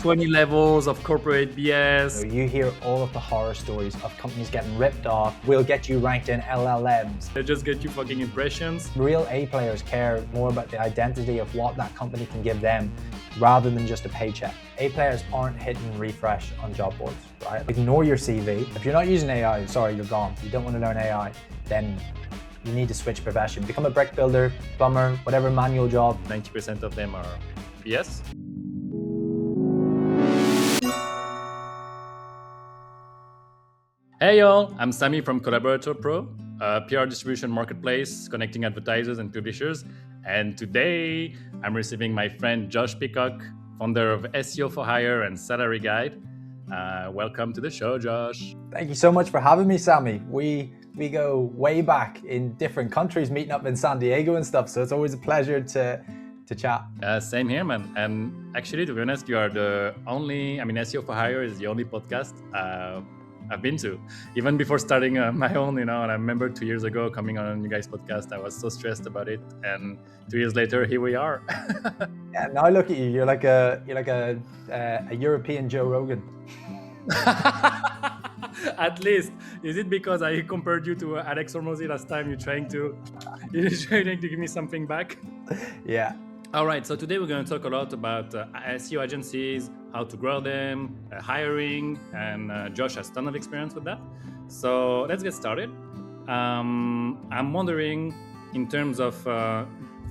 20 levels of corporate BS. So you hear all of the horror stories of companies getting ripped off. We'll get you ranked in LLMs. They just get you fucking impressions. Real A players care more about the identity of what that company can give them rather than just a paycheck. A players aren't hitting refresh on job boards, right? Ignore your CV. If you're not using AI, sorry, you're gone. You don't want to learn AI, then you need to switch profession. Become a brick builder, plumber, whatever manual job. 90% of them are BS. Hey y'all, I'm Sami from Collaborator Pro, a PR distribution marketplace connecting advertisers and publishers. And today I'm receiving my friend Josh Peacock, founder of SEO for Hire and Salary Guide. Welcome to the show, Josh. Thank you so much for having me, Sami. We go way back in different countries, meeting up in San Diego and stuff. So it's always a pleasure to chat. Same here, man. And actually, to be honest, you are the only, SEO for Hire is the only podcast I've been to, even before starting my own, and I remember 2 years ago coming on you guys' podcast, I was so stressed about it, and 2 years later, here we are. Yeah, now look at you. You're like a European Joe Rogan. At least, is it because I compared you to Alex Hormozy last time? You're trying to give me something back? Yeah. All right, so today we're going to talk a lot about SEO agencies, how to grow them, hiring, and Josh has a ton of experience with that. So let's get started. I'm wondering, in terms of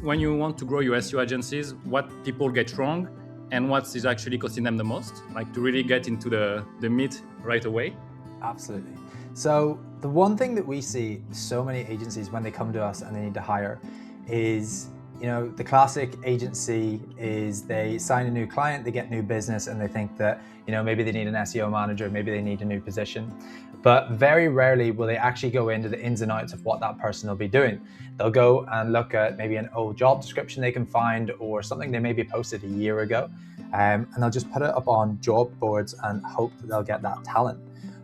when you want to grow your SEO agencies, what people get wrong and what is actually costing them the most, like to really get into the meat right away? Absolutely. So the one thing that we see so many agencies when they come to us and they need to hire is, the classic agency is they sign a new client, they get new business, and they think that, maybe they need an SEO manager, maybe they need a new position. But very rarely will they actually go into the ins and outs of what that person will be doing. They'll go and look at maybe an old job description they can find or something they maybe posted a year ago, and they'll just put it up on job boards and hope that they'll get that talent.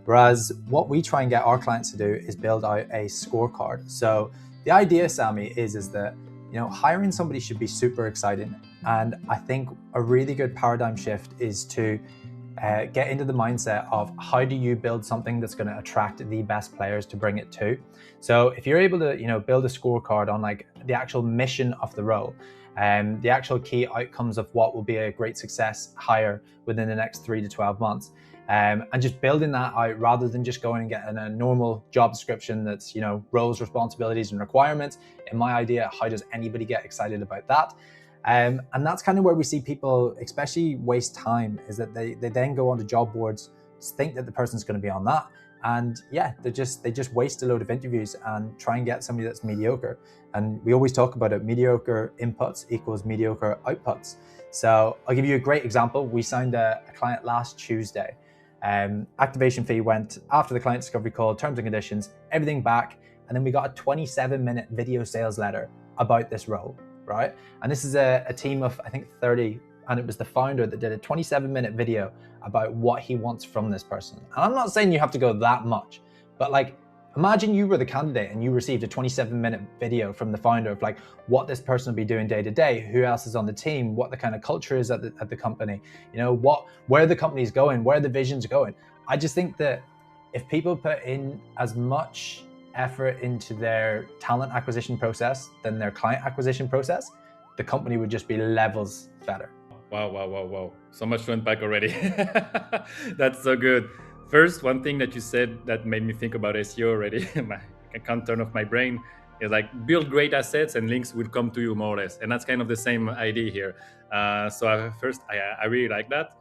Whereas what we try and get our clients to do is build out a scorecard. So the idea, Sami, is that hiring somebody should be super exciting. And I think a really good paradigm shift is to get into the mindset of how do you build something that's going to attract the best players to bring it to. So if you're able to, build a scorecard on like the actual mission of the role, the actual key outcomes of what will be a great success hire within the next 3 to 12 months, and just building that out rather than just going and getting a normal job description that's, roles, responsibilities, and requirements. In my idea, how does anybody get excited about that? And that's kind of where we see people, especially waste time, is that they then go onto job boards, think that the person's going to be on that. And yeah, they just waste a load of interviews and try and get somebody that's mediocre. And we always talk about it, mediocre inputs equals mediocre outputs. So I'll give you a great example. We signed a client last Tuesday. Activation fee went after the client discovery call, terms and conditions, everything back. And then we got a 27-minute video sales letter about this role, right? And this is a team of, I think, 30. And it was the founder that did a 27-minute video about what he wants from this person. And I'm not saying you have to go that much, but like, imagine you were the candidate and you received a 27-minute video from the founder of like what this person will be doing day to day, who else is on the team, what the kind of culture is at the company, where the company's going, where the vision's going. I just think that if people put in as much effort into their talent acquisition process than their client acquisition process, the company would just be levels better. Wow. So much to unpack already. That's so good. First, one thing that you said that made me think about SEO already, I can't turn off my brain, is like build great assets and links will come to you more or less. And that's kind of the same idea here. First, I really like that.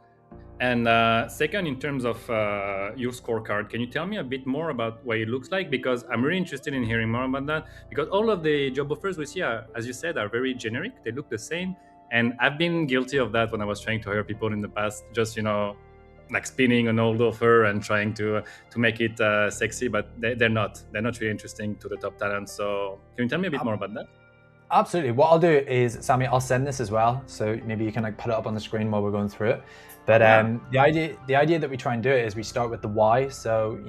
And second, in terms of your scorecard, can you tell me a bit more about what it looks like? Because I'm really interested in hearing more about that. Because all of the job offers we see, as you said, are very generic. They look the same. And I've been guilty of that when I was trying to hire people in the past, just, like spinning an old offer and trying to make it sexy, but they're not really interesting to the top talent. So can you tell me a bit more about that? Absolutely. What I'll do is, Sami, I'll send this as well. So maybe you can like put it up on the screen while we're going through it. But the idea that we try and do it is we start with the why. So,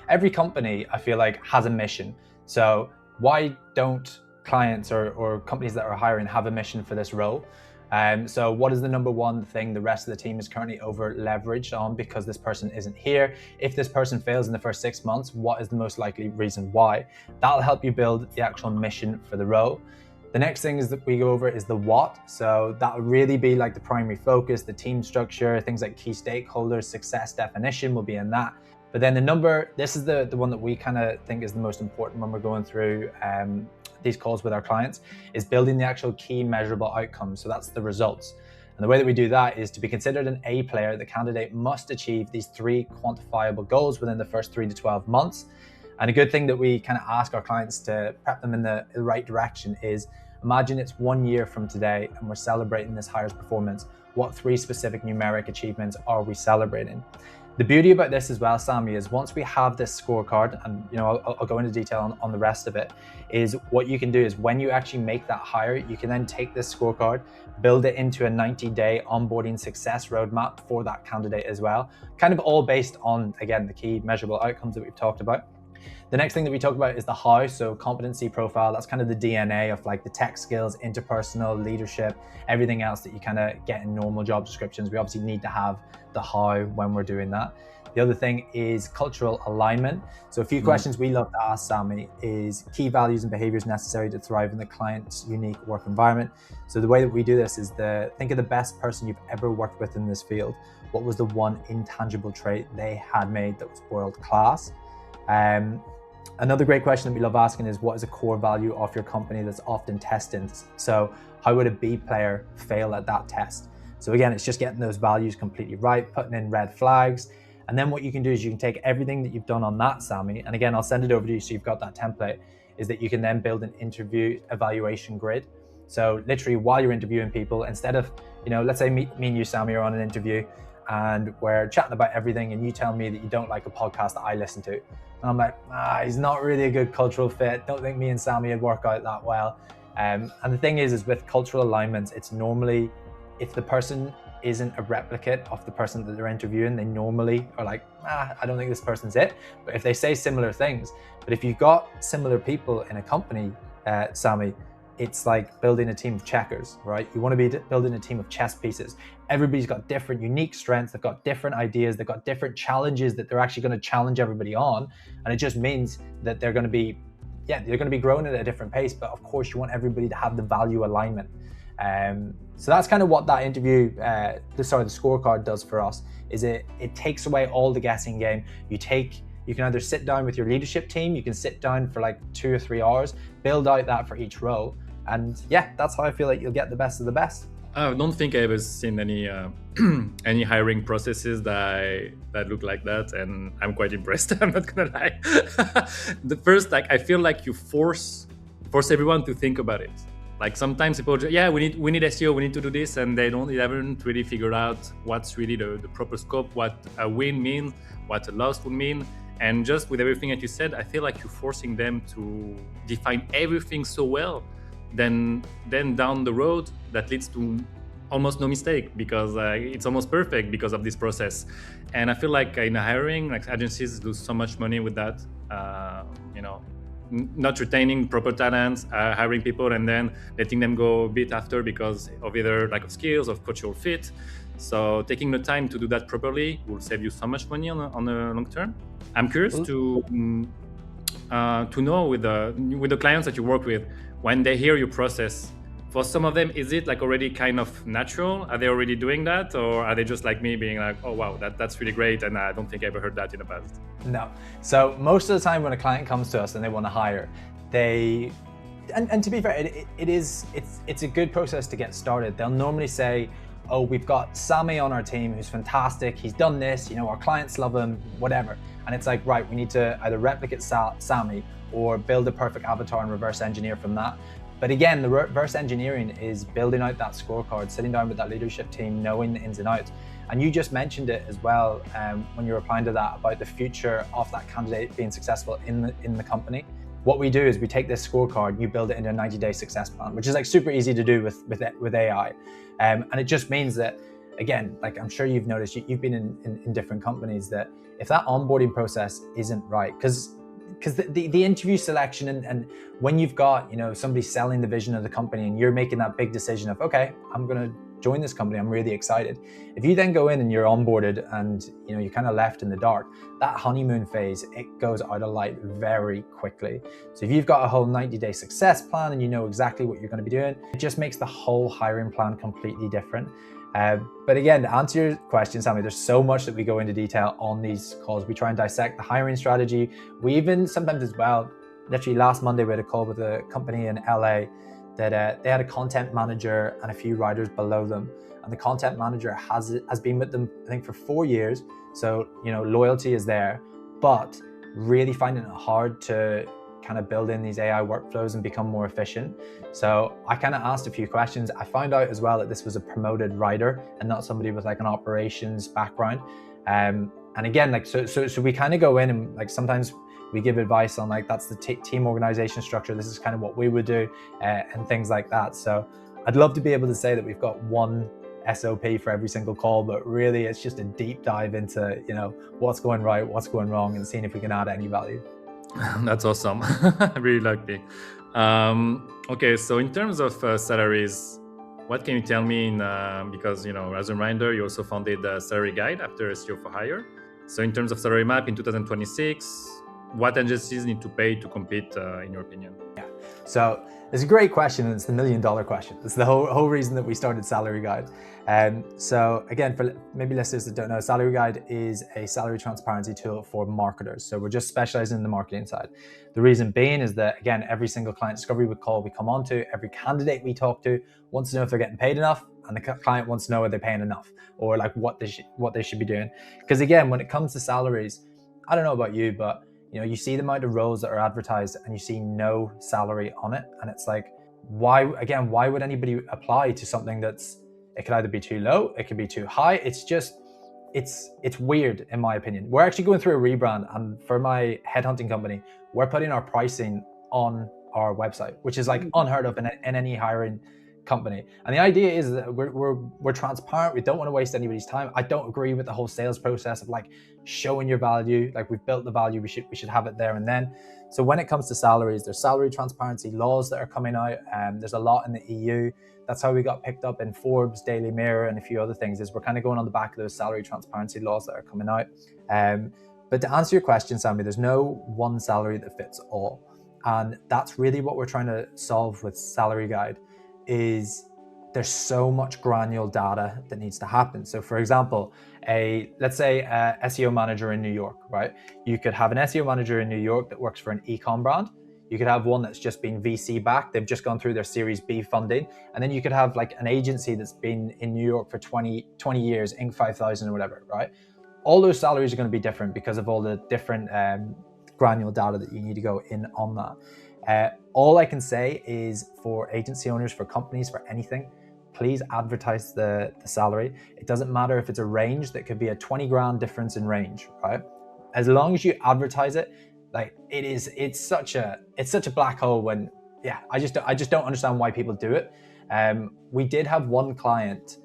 every company I feel like has a mission. So why don't clients or companies that are hiring have a mission for this role? So what is the number one thing the rest of the team is currently over leveraged on because this person isn't here? If this person fails in the first 6 months, what is the most likely reason why? That'll help you build the actual mission for the role. The next thing is that we go over is the what. So that will really be like the primary focus, the team structure, things like key stakeholders, success definition will be in that. But then the number, this is the one that we kind of think is the most important when we're going through these calls with our clients, is building the actual key measurable outcomes. So that's the results. And the way that we do that is to be considered an A player, the candidate must achieve these 3 quantifiable goals within the first 3 to 12 months. And a good thing that we kind of ask our clients to prep them in the right direction is, imagine it's 1 year from today and we're celebrating this hire's performance. What 3 specific numeric achievements are we celebrating? The beauty about this as well, Sammy, is once we have this scorecard, and I'll go into detail on the rest of it, is what you can do is when you actually make that hire, you can then take this scorecard, build it into a 90-day onboarding success roadmap for that candidate as well, kind of all based on, again, the key measurable outcomes that we've talked about. The next thing that we talk about is the how, so competency profile. That's kind of the DNA of like the tech skills, interpersonal, leadership, everything else that you kind of get in normal job descriptions. We obviously need to have the how when we're doing that. The other thing is cultural alignment. So a few questions we love to ask, Sammy, is key values and behaviors necessary to thrive in the client's unique work environment. So the way that we do this is think of the best person you've ever worked with in this field. What was the one intangible trait they had made that was world class? Another great question that we love asking is, what is a core value of your company that's often tested? So how would a B player fail at that test? So again, it's just getting those values completely right, putting in red flags. And then what you can do is you can take everything that you've done on that, Sammy, and again, I'll send it over to you so you've got that template, is that you can then build an interview evaluation grid. So literally while you're interviewing people, instead of, let's say me and you, Sammy, are on an interview and we're chatting about everything and you tell me that you don't like a podcast that I listen to. And I'm like, he's not really a good cultural fit. Don't think me and Sammy would work out that well. And the thing is with cultural alignments, it's normally, if the person isn't a replicate of the person that they're interviewing, they normally are like, I don't think this person's it. But if they say similar things, but if you've got similar people in a company, Sammy, it's like building a team of checkers, right? You want to be building a team of chess pieces. Everybody's got different unique strengths. They've got different ideas. They've got different challenges that they're actually going to challenge everybody on. And it just means that they're going to be growing at a different pace. But of course, you want everybody to have the value alignment. So that's kind of what that interview, the scorecard does for us, is it takes away all the guessing game. You can either sit down with your leadership team, you can sit down for like 2 or 3 hours, build out that for each role. And yeah, that's how I feel like you'll get the best of the best. I don't think I've ever seen any any hiring processes that look like that, and I'm quite impressed. I'm not gonna lie. The first, I feel like you force everyone to think about it. Like sometimes people, we need SEO, we need to do this, and they haven't really figured out what's really the proper scope, what a win means, what a loss would mean. And just with everything that you said, I feel like you're forcing them to define everything so well. Then down the road, that leads to almost no mistake, because it's almost perfect because of this process. And I feel like in hiring, like agencies lose so much money with that. Not retaining proper talents, hiring people and then letting them go a bit after because of either lack of skills, of cultural fit. So taking the time to do that properly will save you so much money on the long term. I'm curious to know with the clients that you work with, when they hear your process, for some of them, is it like already kind of natural? Are they already doing that? Or are they just like me being like, oh, wow, that's really great. And I don't think I ever heard that in the past. No. So most of the time when a client comes to us and they want to hire, and to be fair, it's a good process to get started. They'll normally say, oh, we've got Sammy on our team who's fantastic. He's done this, our clients love him, whatever. And it's like, right, we need to either replicate Sammy or build a perfect avatar and reverse engineer from that. But again, the reverse engineering is building out that scorecard, sitting down with that leadership team, knowing the ins and outs. And you just mentioned it as well when you were replying to that about the future of that candidate being successful in the company. What we do is we take this scorecard, you build it into a 90-day success plan, which is like super easy to do with AI. And it just means that, again, like I'm sure you've noticed, you've been in different companies, that if that onboarding process isn't right, because because the interview selection and when you've got, you know, somebody selling the vision of the company and you're making that big decision of, okay, I'm going to join this company, I'm really excited. If you then go in and you're onboarded and, you know, you're kind of left in the dark, that honeymoon phase, it goes out of light very quickly. So if you've got a whole 90-day success plan and you know exactly what you're going to be doing, it just makes the whole hiring plan completely different. But again, to answer your question, Sammy, there's so much that we go into detail on these calls. We try and dissect the hiring strategy. We even sometimes as well, literally last Monday, we had a call with a company in LA that they had a content manager and a few writers below them. And the content manager has been with them, I think, for 4 years. So, you know, loyalty is there, but really finding it hard to kind of build in these AI workflows and become more efficient. So I kind of asked a few questions. I found out as well that this was a promoted writer and not somebody with like an operations background. And again, like, so we kind of go in and like, sometimes we give advice on like, that's the team organization structure. This is kind of what we would do and things like that. So I'd love to be able to say that we've got one SOP for every single call, but really it's just a deep dive into, you know, what's going right, what's going wrong, and seeing if we can add any value. That's awesome. I really like it. Okay, so in terms of salaries, what can you tell me? Because, you know, as a reminder, you also founded the Salary Guide after SEO for Hire. So in terms of salary map in 2026, what agencies need to pay to compete, in your opinion? Yeah, so it's a great question, and it's the $1 million question. It's the whole reason that we started Salary Guide. So again, for maybe listeners that don't know, Salary Guide is a salary transparency tool for marketers. So we're just specializing in the marketing side. The reason being is that, again, every single client discovery call we come on to, every candidate we talk to wants to know if they're getting paid enough, and the client wants to know if they're paying enough, or like what they should be doing. Because again, when it comes to salaries, I don't know about you, but you know, you see the amount of roles that are advertised and you see no salary on it. And it's like, why would anybody apply to something it could either be too low, it could be too high. It's just, it's weird in my opinion. We're actually going through a rebrand, and for my headhunting company, we're putting our pricing on our website, which is like unheard of in any hiring company. And the idea is that we're transparent. We don't want to waste anybody's time. I don't agree with the whole sales process of like showing your value. Like, we've built the value, we should have it there and then. So when it comes to salaries, there's salary transparency laws that are coming out, and there's a lot in the EU. That's how we got picked up in Forbes, Daily Mirror, and a few other things, is we're kind of going on the back of those salary transparency laws that are coming out. But to answer your question, Sammy, there's no one salary that fits all. And that's really what we're trying to solve with Salary Guide. Is there's so much granular data that needs to happen. So for example, let's say a SEO manager in New York, right? You could have an SEO manager in New York that works for an e-com brand. You could have one that's just been VC backed. They've just gone through their Series B funding. And then you could have like an agency that's been in New York for 20 years, Inc. 5000 or whatever, right? All those salaries are going to be different because of all the different granular data that you need to go in on that. All I can say is, for agency owners, for companies, for anything, please advertise the salary. It doesn't matter if it's a range that could be a 20 grand difference in range, right? As long as you advertise it, like it's such a black hole when, yeah, I just don't understand why people do it. We did have one client,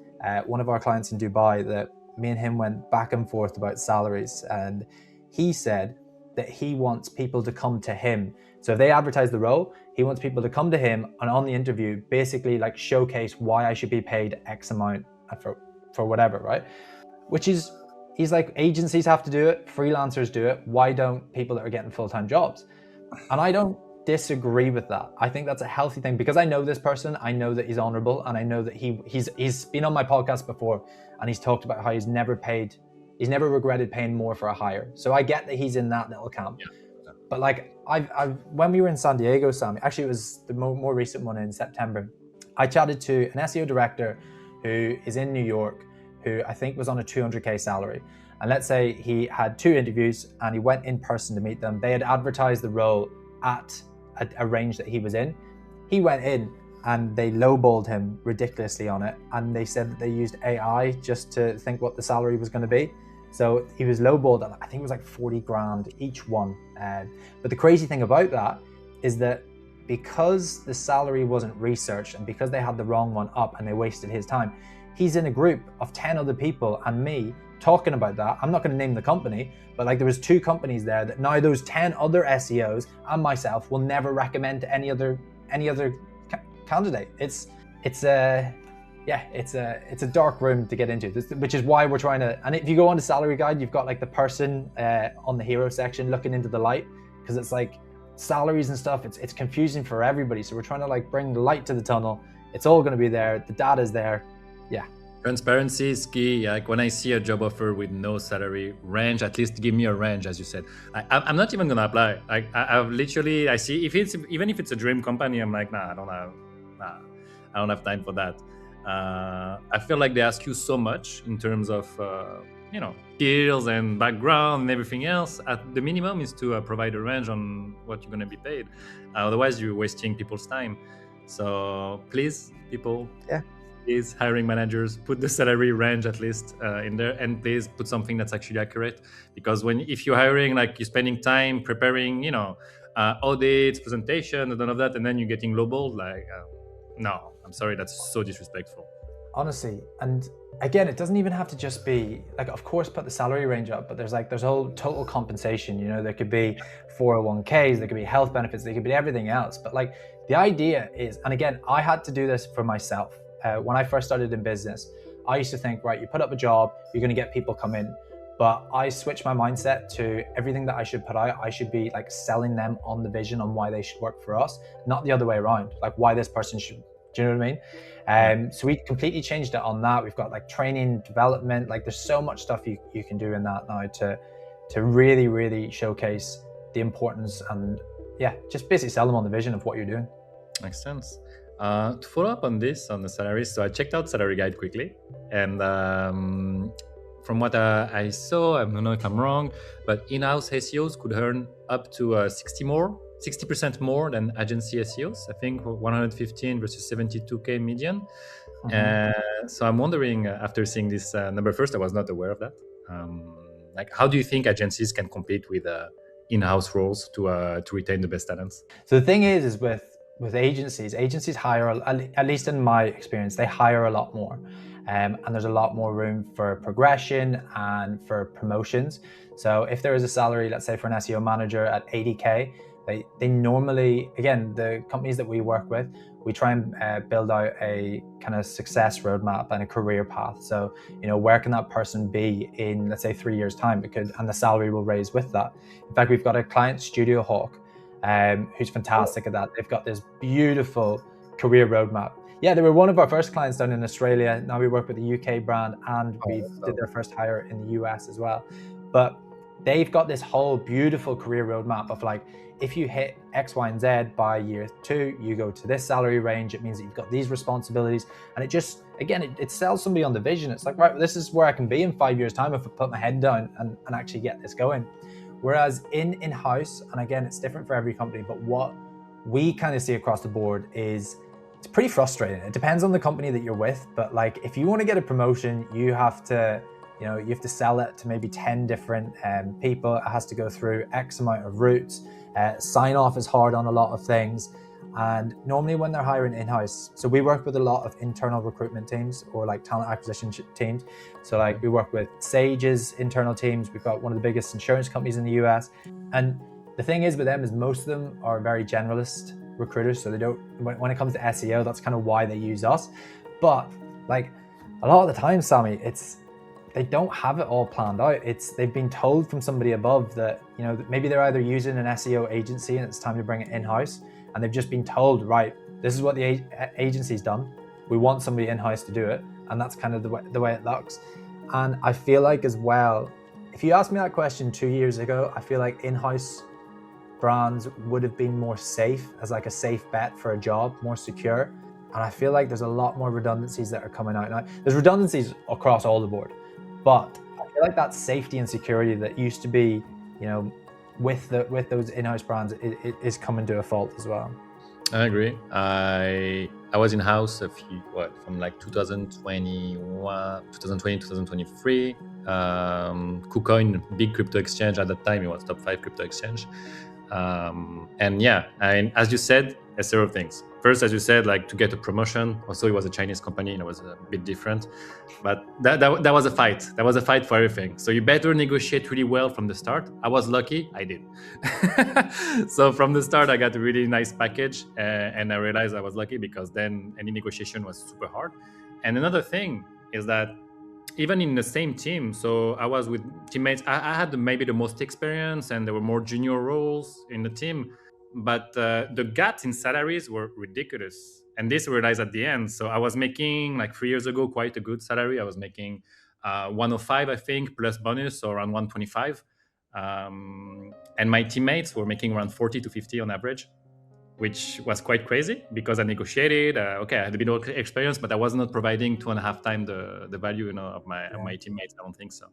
one of our clients in Dubai, that me and him went back and forth about salaries, and he said that he wants people to come to him. So if they advertise the role, he wants people to come to him and on the interview, basically like showcase why I should be paid X amount for whatever, right? Which is, he's like, agencies have to do it, freelancers do it. Why don't people that are getting full-time jobs? And I don't disagree with that. I think that's a healthy thing, because I know this person, I know that he's honorable, and I know that he's been on my podcast before, and he's talked about how he's never regretted paying more for a hire. So I get that he's in that little camp. Yeah. But like, I've when we were in San Diego, Sammy, actually it was the more recent one in September, I chatted to an SEO director who is in New York, who I think was on a 200K salary. And let's say he had 2 interviews and he went in person to meet them. They had advertised the role at a range that he was in. He went in and they lowballed him ridiculously on it. And they said that they used AI just to think what the salary was going to be. So he was lowballed at, I think it was like 40 grand each one. But the crazy thing about that is that because the salary wasn't researched and because they had the wrong one up and they wasted his time, he's in a group of 10 other people and me talking about that. I'm not going to name the company, but like there was 2 companies there that now those 10 other SEOs and myself will never recommend to any other candidate. It's a dark room to get into, which is why we're trying to. And if you go on the salary guide, you've got like the person on the hero section looking into the light, because it's like salaries and stuff. It's confusing for everybody. So we're trying to like bring the light to the tunnel. It's all going to be there. The data's there. Yeah. Transparency is key. Like when I see a job offer with no salary range, at least give me a range, as you said. I'm not even gonna apply. Like I see if it's a dream company, I'm like, I don't have time for that. I feel like they ask you so much in terms of skills and background and everything else. At the minimum is to provide a range on what you're gonna be paid. Otherwise, you're wasting people's time. So please, people. Yeah. Please, hiring managers, put the salary range at least in there, and please put something that's actually accurate. Because if you're hiring, like you're spending time preparing, audits, presentation, and none of that, and then you're getting lowballed, no, I'm sorry, that's so disrespectful. Honestly, and again, it doesn't even have to just be like, of course, put the salary range up, but there's whole total compensation. There could be 401ks, there could be health benefits, there could be everything else. But like the idea is, and again, I had to do this for myself. When I first started in business, I used to think, right, you put up a job, you're going to get people come in. But I switched my mindset to everything that I should put out, I should be like selling them on the vision on why they should work for us, not the other way around, like why this person should. Do you know what I mean? So we completely changed it on that. We've got like training, development, like there's so much stuff you can do in that now to really, really showcase the importance and just basically sell them on the vision of what you're doing. Makes sense. To follow up on this, on the salaries, so I checked out Salary Guide quickly, and from what I saw, I don't know if I'm wrong, but in-house SEOs could earn up to 60% more than agency SEOs. I think 115 versus 72K median. So I'm wondering, after seeing this number, first, I was not aware of that. How do you think agencies can compete with in-house roles to retain the best talents? So the thing is with agencies hire, at least in my experience, they hire a lot more. And there's a lot more room for progression and for promotions. So if there is a salary, let's say for an SEO manager at 80K, they normally, again, the companies that we work with, we try and build out a kind of success roadmap and a career path. So, where can that person be in, let's say, 3 years' time? And the salary will raise with that. In fact, we've got a client, Studio Hawk, who's fantastic at that. They've got this beautiful career roadmap. Yeah, they were one of our first clients down in Australia. Now we work with a UK brand, and we did their first hire in the US as well. But they've got this whole beautiful career roadmap of like, if you hit X, Y, and Z by year 2, you go to this salary range. It means that you've got these responsibilities. And it just, again, it sells somebody on the vision. It's like, right, this is where I can be in 5 years' time if I put my head down and actually get this going. Whereas in-house, and again, it's different for every company, but what we kind of see across the board is it's pretty frustrating. It depends on the company that you're with, but like if you want to get a promotion, you have to sell it to maybe 10 different people. It has to go through X amount of routes. Sign off is hard on a lot of things. And normally when they're hiring in-house, so we work with a lot of internal recruitment teams or like talent acquisition teams. So like we work with Sage's internal teams. We've got one of the biggest insurance companies in the US. And the thing is with them is most of them are very generalist recruiters. So they don't, when it comes to SEO, that's kind of why they use us. But like a lot of the time, Sammy, they don't have it all planned out. They've been told from somebody above that, maybe they're either using an SEO agency and it's time to bring it in-house. And they've just been told, right, this is what the agency's done. We want somebody in-house to do it. And that's kind of the way it looks. And I feel like as well, if you asked me that question 2 years ago, I feel like in-house brands would have been more safe as like a safe bet for a job, more secure. And I feel like there's a lot more redundancies that are coming out now. There's redundancies across all the board, but I feel like that safety and security that used to be, with those in-house brands, it is coming to a fault as well. I agree. I was in-house from like 2020, 2023. KuCoin, big crypto exchange at that time, it was top 5 crypto exchange. And as you said, there's several things. First, as you said, like to get a promotion. Also, it was a Chinese company, and it was a bit different. But that was a fight. That was a fight for everything. So you better negotiate really well from the start. I was lucky, I did. So from the start, I got a really nice package, and I realized I was lucky because then any negotiation was super hard. And another thing is that even in the same team, so I was with teammates. I had maybe the most experience, and there were more junior roles in the team, but the gaps in salaries were ridiculous. And this I realized at the end. So I was making like 3 years ago quite a good salary. I was making 105, I think, plus bonus, so around 125. And my teammates were making around 40 to 50 on average, which was quite crazy because I negotiated. Okay, I had a bit of experience, but I was not providing 2.5 times the value, of my teammates. I don't think so.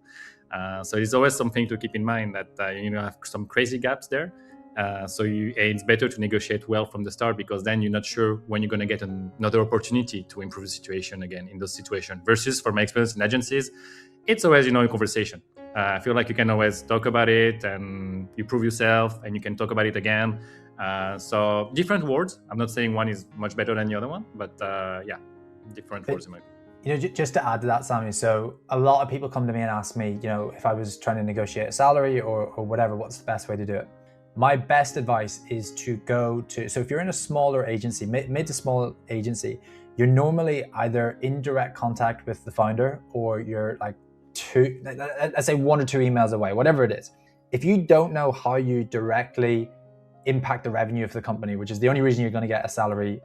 So it's always something to keep in mind that have some crazy gaps there. So it's better to negotiate well from the start, because then you're not sure when you're going to get another opportunity to improve the situation again in those situations. Versus, from my experience in agencies, it's always a conversation. I feel like you can always talk about it and you prove yourself, and you can talk about it again. So different words. I'm not saying one is much better than the other one, but different words in my opinion. Just to add to that, Sammy, so a lot of people come to me and ask me, if I was trying to negotiate a salary or whatever, what's the best way to do it? My best advice is to go to, so if you're in a smaller agency, mid to small agency, you're normally either in direct contact with the founder, or you're like let's say 1 or 2 emails away, whatever it is. If you don't know how you directly impact the revenue of the company, which is the only reason you're going to get a salary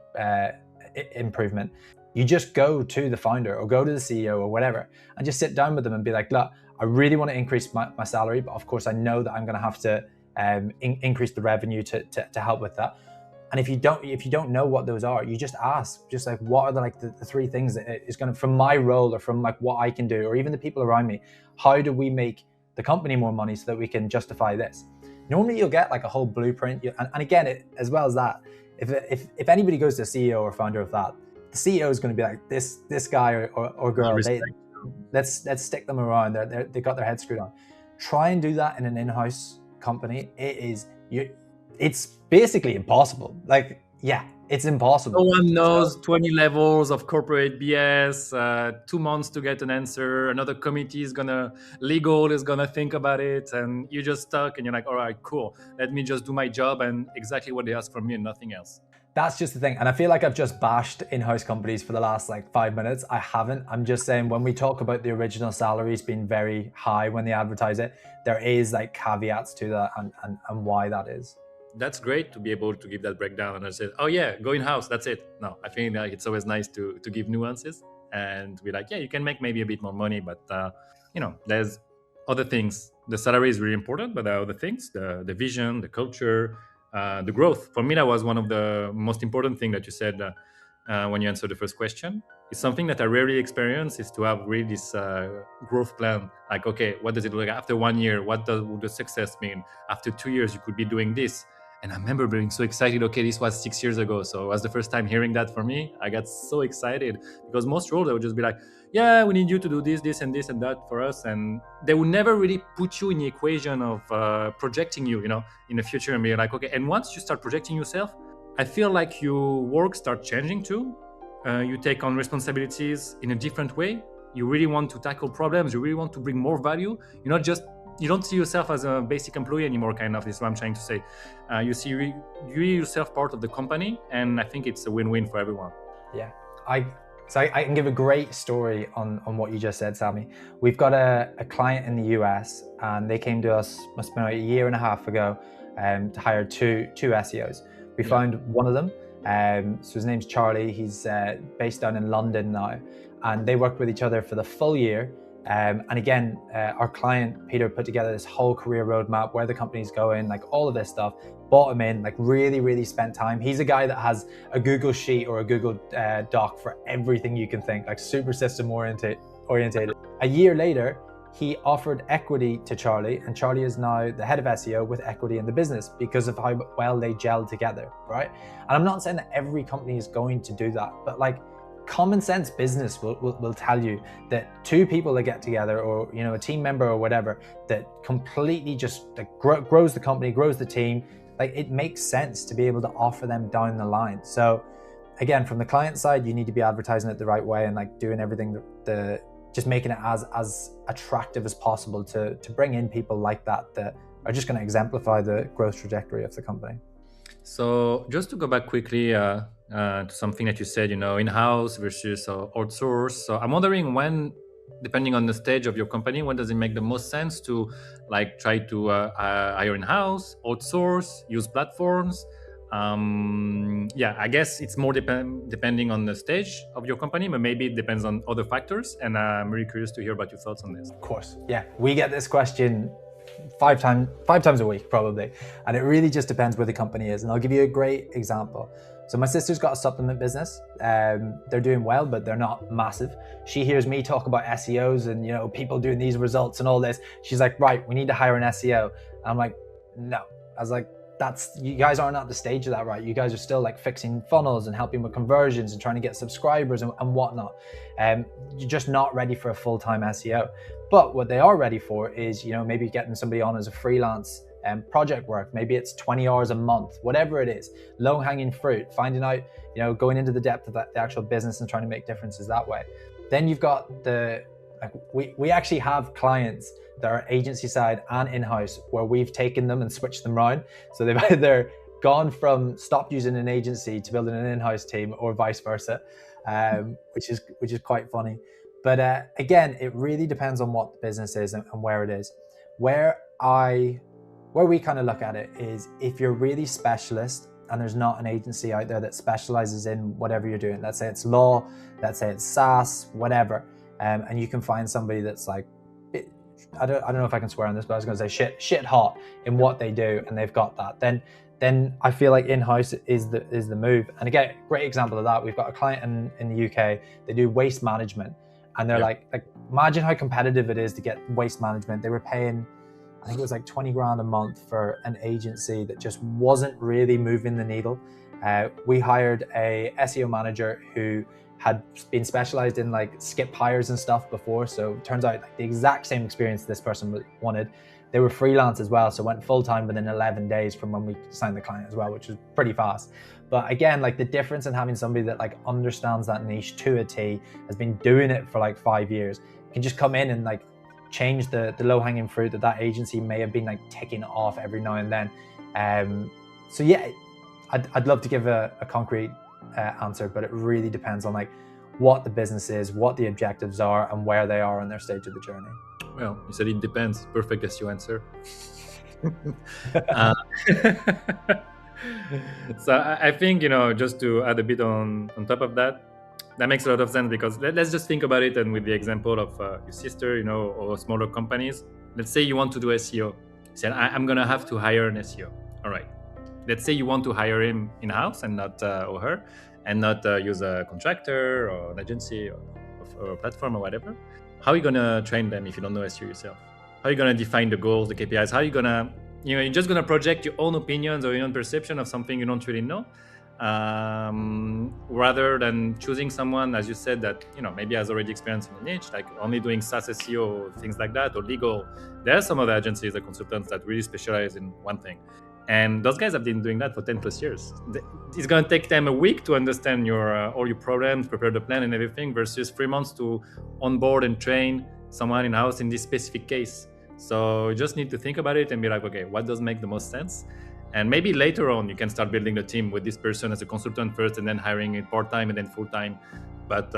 improvement, you just go to the founder or go to the CEO or whatever and just sit down with them and be like, look, I really want to increase my salary, but of course I know that I'm going to have to increase the revenue to help with that. And if you don't know what those are, you just ask, just like, what are the 3 things that is going to, from my role or from like what I can do, or even the people around me, how do we make the company more money so that we can justify this? Normally you'll get like a whole blueprint. And again, as well as that, if anybody goes to a CEO or founder of that, the CEO is going to be like, this guy or girl, let's stick them around. They got their head screwed on. Try and do that in an in-house company. It's basically impossible. Like, it's impossible. No one knows 20 levels of corporate BS, 2 months to get an answer. Another committee legal is gonna think about it, and you're just stuck, and you're like, all right, cool. Let me just do my job and exactly what they ask from me and nothing else. That's just the thing. And I feel like I've just bashed in-house companies for the last 5 minutes. I haven't. I'm just saying, when we talk about the original salaries being very high when they advertise it, there is caveats to that and why that is. That's great to be able to give that breakdown and I said, oh yeah, go in-house, that's it. No, I think it's always nice to give nuances and be like, yeah, you can make maybe a bit more money, but there's other things. The salary is really important, but there are other things, the vision, the culture, the growth. For me, that was one of the most important things that you said when you answered the first question. It's something that I rarely experience, is to have really this growth plan. Like, okay, what does it look like after 1 year? What would the success mean? After 2 years, you could be doing this. And I remember being so excited. Okay, this was 6 years ago. So it was the first time hearing that for me. I got so excited because most roles, they would just be like, yeah, we need you to do this and this and that for us. And they would never really put you in the equation of projecting you, in the future and be like, okay. And once you start projecting yourself, I feel like your work starts changing too. You take on responsibilities in a different way. You really want to tackle problems. You really want to bring more value. You don't see yourself as a basic employee anymore, kind of, is what I'm trying to say. You see yourself part of the company, and I think it's a win-win for everyone. Yeah, I can give a great story on what you just said, Sammy. We've got a client in the US, and they came to us, must have been a year and a half ago, to hire two SEOs. We found one of them, so his name's Charlie. He's based down in London now, and they worked with each other for the full year. And again, our client, Peter, put together this whole career roadmap, where the company's going, all of this stuff, brought him in, really, really spent time. He's a guy that has a Google Sheet or a Google Doc for everything you can think, super system orientated. A year later, he offered equity to Charlie, and Charlie is now the head of SEO with equity in the business because of how well they gelled together, right? And I'm not saying that every company is going to do that, but common sense business will tell you that two people that get together, or a team member or whatever, that completely just grows the company, grows the team, it makes sense to be able to offer them down the line. So again, from the client side, you need to be advertising it the right way and like doing everything just making it as attractive as possible to bring in people like that are just going to exemplify the growth trajectory of the company. So just to go back quickly to something that you said, in-house versus outsource. So I'm wondering when, depending on the stage of your company, when does it make the most sense to like try to hire in-house, outsource, use platforms? I guess it's more depending on the stage of your company, but maybe it depends on other factors. And I'm really curious to hear about your thoughts on this. Of course. Yeah. We get this question five times a week probably, and it really just depends where the company is. And I'll give you a great example. So my sister's got a supplement business. They're doing well, but they're not massive. She hears me talk about SEOs and people doing these results and all this. She's like, right, we need to hire an SEO. And I'm like, no. I was like, you guys aren't at the stage of that, right? You guys are still like fixing funnels and helping with conversions and trying to get subscribers and whatnot. You're just not ready for a full-time SEO. But what they are ready for is, maybe getting somebody on as a freelance project work. Maybe it's 20 hours a month, whatever it is, low-hanging fruit, finding out, going into the depth of the actual business and trying to make differences that way. Then you've got we actually have clients that are agency side and in-house where we've taken them and switched them around. So they've either stopped using an agency to build an in-house team or vice versa, which is quite funny. But again, it really depends on what the business is and where it is. Where we kind of look at it is if you're really specialist and there's not an agency out there that specializes in whatever you're doing. Let's say it's law, let's say it's SaaS, whatever. And you can find somebody that's like, I don't know if I can swear on this, but I was going to say shit hot in what they do, and they've got that. Then I feel like in-house is the move. And again, great example of that. We've got a client in the UK. They do waste management, and they're like imagine how competitive it is to get waste management. They were paying, I think it was like 20 grand a month for an agency that just wasn't really moving the needle. We hired a SEO manager who had been specialized in like skip hires and stuff before. So it turns out like the exact same experience this person wanted. They were freelance as well. So went full-time within 11 days from when we signed the client as well, which was pretty fast. But again, like the difference in having somebody that like understands that niche to a T, has been doing it for like 5 years, can just come in and like change the low-hanging fruit that agency may have been like ticking off every now and then. So yeah, I'd love to give a concrete answer, but it really depends on like what the business is, what the objectives are, and where they are on their stage of the journey. Well, you said it depends. Perfect as you answer. So I think, just to add a bit on top of that makes a lot of sense, because let's just think about it. And with the example of your sister, or smaller companies, let's say you want to do SEO. You said, I'm going to have to hire an SEO. All right. Let's say you want to hire him in-house and not or her, and not use a contractor or an agency or a platform or whatever. How are you going to train them if you don't know SEO yourself? How are you going to define the goals, the KPIs? How are you going to, you're just going to project your own opinions or your own perception of something you don't really know, rather than choosing someone, as you said, that, maybe has already experience in the niche, like only doing SaaS SEO, things like that, or legal. There are some other agencies or consultants that really specialize in one thing. And those guys have been doing that for 10 plus years. It's going to take them a week to understand all your problems, prepare the plan and everything, versus 3 months to onboard and train someone in-house in this specific case. So you just need to think about it and be like, okay, what does make the most sense? And maybe later on, you can start building the team with this person as a consultant first, and then hiring it part-time and then full-time. But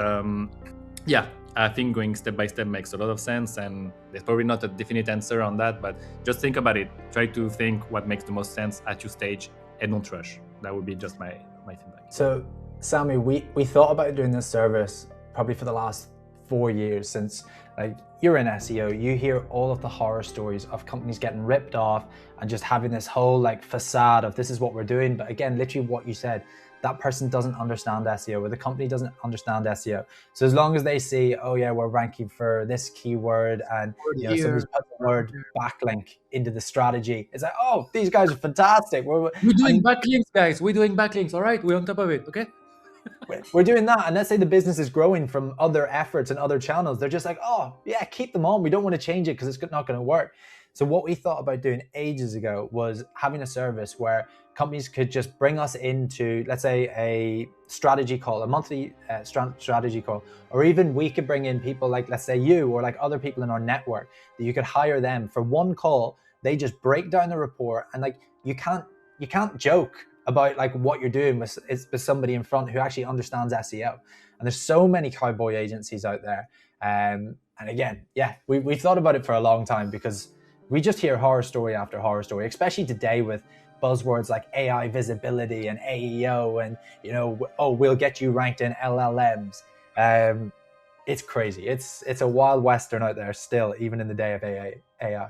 I think going step by step makes a lot of sense, and there's probably not a definite answer on that, but just think about it. Try to think what makes the most sense at your stage, and don't rush. That would be just my feedback. So, Sammy, we thought about doing this service probably for the last 4 years, since like you're in SEO, you hear all of the horror stories of companies getting ripped off and just having this whole like facade of this is what we're doing. But again, literally what you said, that person doesn't understand SEO, or the company doesn't understand SEO. So as long as they see, oh yeah, we're ranking for this keyword, and somebody's put the word backlink into the strategy, it's like, oh, these guys are fantastic. We're doing backlinks, guys. We're doing backlinks. All right, we're on top of it. Okay. We're doing that, and let's say the business is growing from other efforts and other channels. They're just like, oh yeah, keep them on. We don't want to change it because it's not going to work. So what we thought about doing ages ago was having a service where companies could just bring us into, let's say, a strategy call, a monthly strategy call, or even we could bring in people like, let's say you, or like other people in our network, that you could hire them for one call. They just break down the report, and like you can't joke about like what you're doing with somebody in front who actually understands SEO. And there's so many cowboy agencies out there. And again, yeah, we've thought about it for a long time, because we just hear horror story after horror story, especially today with buzzwords like AI visibility and AEO and, you know, oh, we'll get you ranked in LLMs. It's crazy. It's a wild western out there still, even in the day of AI.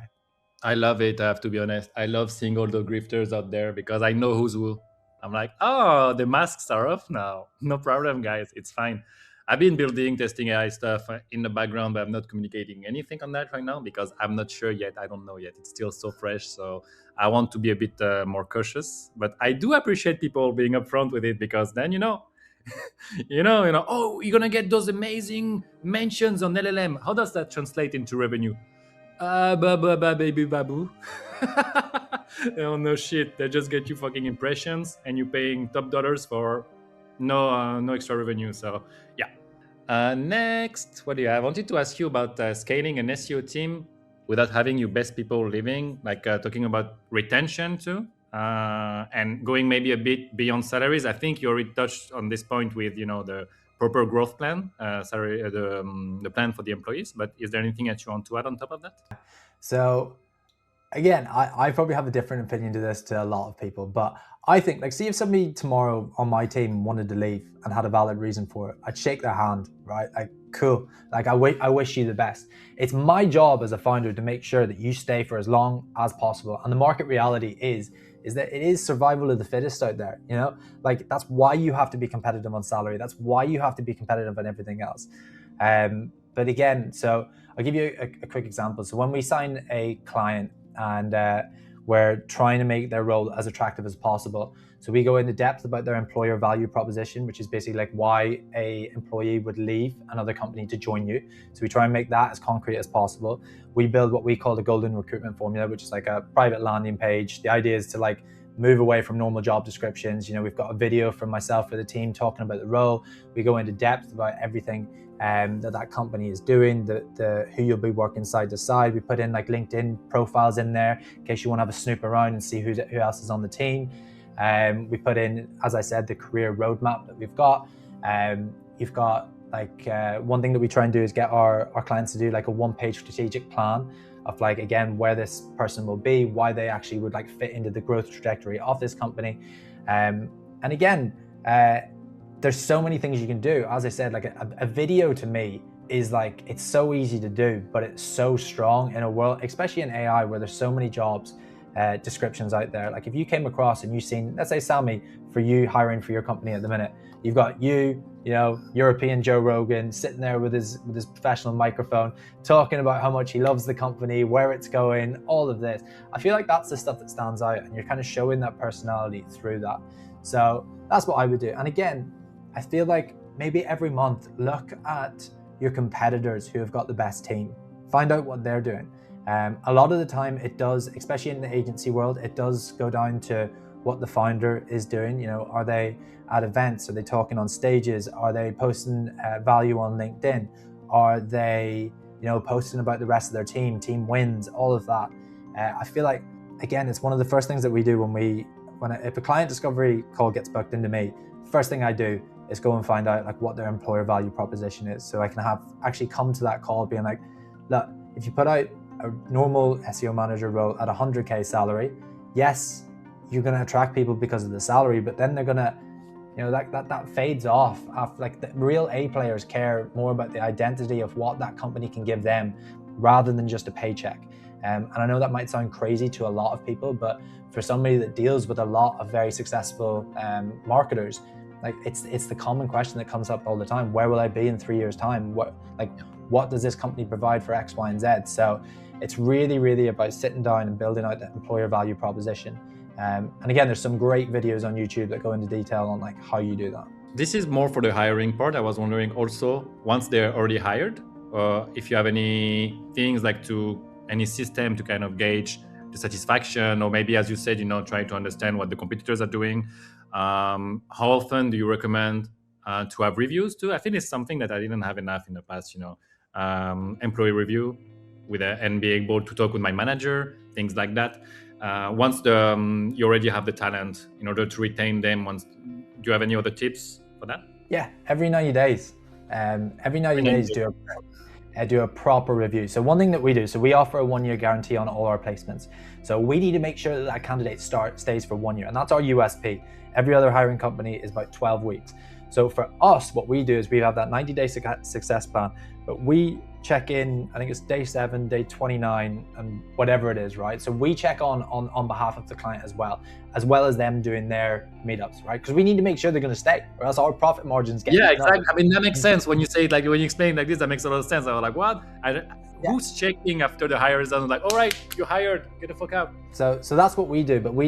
I love it, I have to be honest. I love seeing all the grifters out there because I know who's who. I'm like, oh, the masks are off now. No problem, guys. It's fine. I've been building, testing AI stuff in the background, but I'm not communicating anything on that right now because I'm not sure yet. I don't know yet. It's still so fresh. So I want to be a bit more cautious. But I do appreciate people being upfront with it, because then, oh, you're going to get those amazing mentions on LLM. How does that translate into revenue? Baby babu. Oh no shit, they just get you fucking impressions and you're paying top dollars for no extra revenue. So yeah. Next, what do you have? I wanted to ask you about scaling an SEO team without having your best people leaving, like talking about retention too, and going maybe a bit beyond salaries. I think you already touched on this point with the proper growth plan, the plan for the employees. But is there anything that you want to add on top of that? So again, I probably have a different opinion to this to a lot of people, but I think, like, see if somebody tomorrow on my team wanted to leave and had a valid reason for it, I'd shake their hand, right? Like, cool. Like, I wish you the best. It's my job as a founder to make sure that you stay for as long as possible. And the market reality is that it is survival of the fittest out there, like that's why you have to be competitive on salary. That's why you have to be competitive on everything else. But again, so I'll give you a quick example. So when we sign a client and we're trying to make their role as attractive as possible, so we go into depth about their employer value proposition, which is basically like why a employee would leave another company to join you. So we try and make that as concrete as possible. We build what we call the golden recruitment formula, which is like a private landing page. The idea is to like move away from normal job descriptions. We've got a video from myself for the team talking about the role. We go into depth about everything that company is doing, the who you'll be working side to side. We put in like LinkedIn profiles in there in case you want to have a snoop around and see who else is on the team. We put in, as I said, the career roadmap that we've got. You've got like one thing that we try and do is get our clients to do like a one-page strategic plan of like, again, where this person will be, why they actually would like fit into the growth trajectory of this company. And again, there's so many things you can do. As I said, like a video to me is like, it's so easy to do, but it's so strong in a world, especially in AI, where there's so many jobs descriptions out there. Like if you came across and you've seen, let's say Sammy, for you hiring for your company at the minute, you've got European Joe Rogan sitting there with his professional microphone talking about how much he loves the company, where it's going, all of this. I feel like that's the stuff that stands out, and you're kind of showing that personality through that. So that's what I would do. And again, I feel like maybe every month look at your competitors who have got the best team, find out what they're doing. A lot of the time it does, especially in the agency world, it does go down to what the founder is doing. Are they at events? Are they talking on stages? Are they posting value on LinkedIn? Are they, posting about the rest of their team wins, all of that? I feel like, again, it's one of the first things that we do if a client discovery call gets booked into me, first thing I do is go and find out like what their employer value proposition is. So I can actually come to that call being like, look, if you put out a normal SEO manager role at 100K salary, yes, you're going to attract people because of the salary, but then they're going to, that fades off. Like the real A players care more about the identity of what that company can give them rather than just a paycheck. And I know that might sound crazy to a lot of people, but for somebody that deals with a lot of very successful marketers, like it's the common question that comes up all the time. Where will I be in 3 years' time? What does this company provide for X, Y, and Z? So it's really, really about sitting down and building out that employer value proposition. And again, there's some great videos on YouTube that go into detail on like how you do that. this is more for the hiring part. I was wondering also, once they're already hired, if you have any things like any system to kind of gauge the satisfaction, or maybe, as you said, try to understand what the competitors are doing. How often do you recommend to have reviews too? I think it's something that I didn't have enough in the past, employee review and be able to talk with my manager, things like that. Once you already have the talent, in order to retain them, do you have any other tips for that? Yeah, every 90 days. Every 90 days do a proper review. So one thing that we do, so we offer a 1-year guarantee on all our placements. So we need to make sure that candidate stays for 1 year, and that's our USP. Every other hiring company is about 12 weeks. So for us, what we do is we have that 90-day success plan, but we check in, I think it's day 7, day 29, and whatever it is, right? So we check on behalf of the client as well as them doing their meetups, right? Because we need to make sure they're going to stay, or else our profit margins get... Yeah, exactly. I mean, that makes sense when you say it, like when you explain like this, that makes a lot of sense. I was like, what? Who's checking after the hire is done? Like, all right, you hired, get the fuck out. So that's what we do. But we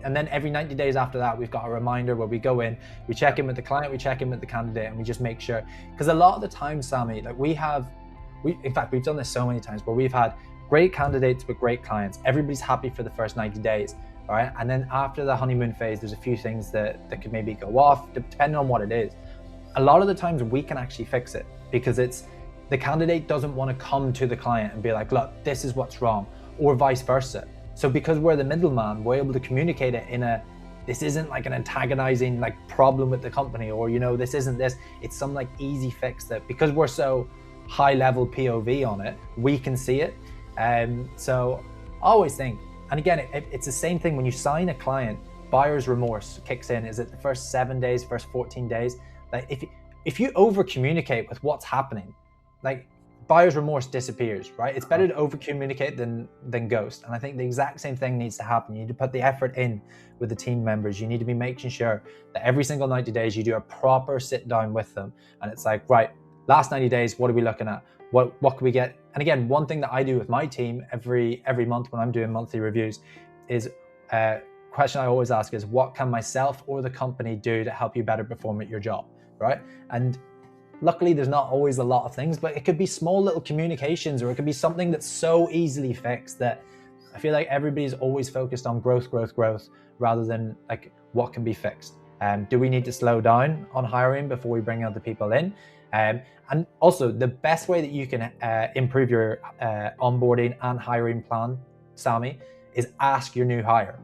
and then every 90 days after that, we've got a reminder where we go in, we check in with the client, we check in with the candidate, and we just make sure. Because a lot of the time, Sammy, like in fact, we've done this so many times where we've had great candidates with great clients. Everybody's happy for the first 90 days, all right? And then after the honeymoon phase, there's a few things that could maybe go off, depending on what it is. A lot of the times we can actually fix it, because the candidate doesn't want to come to the client and be like, look, this is what's wrong, or vice versa. So because we're the middleman, we're able to communicate it this isn't like an antagonizing like problem with the company, or, this isn't this, it's some like easy fix that, because we're so high level POV on it, we can see it. So I always think, and again, it's the same thing when you sign a client, buyer's remorse kicks in. Is it the first 7 days, first 14 days? Like if you over communicate with what's happening, like buyer's remorse disappears, right? It's better to over communicate than ghost. And I think the exact same thing needs to happen. You need to put the effort in with the team members. You need to be making sure that every single 90 days you do a proper sit down with them. And it's like, right, last 90 days, what are we looking at? What can we get? And again, one thing that I do with my team every month when I'm doing monthly reviews is question I always ask is, what can myself or the company do to help you better perform at your job, right? And luckily, there's not always a lot of things, but it could be small little communications, or it could be something that's so easily fixed that I feel like everybody's always focused on growth, rather than like what can be fixed. Do we need to slow down on hiring before we bring other people in? And also, the best way that you can improve your onboarding and hiring plan, Sammy, is ask your new hire.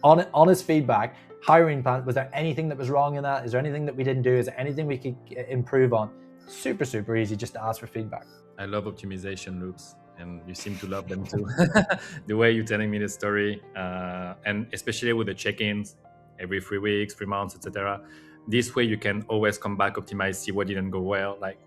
Honest feedback. Hiring plan, was there anything that was wrong in that? Is there anything that we didn't do? Is there anything we could improve on? Super, super easy just to ask for feedback. I love optimization loops, and you seem to love them too. The way you're telling me the story, and especially with the check-ins every 3 weeks, 3 months, etc. This way you can always come back, optimize, see what didn't go well. Like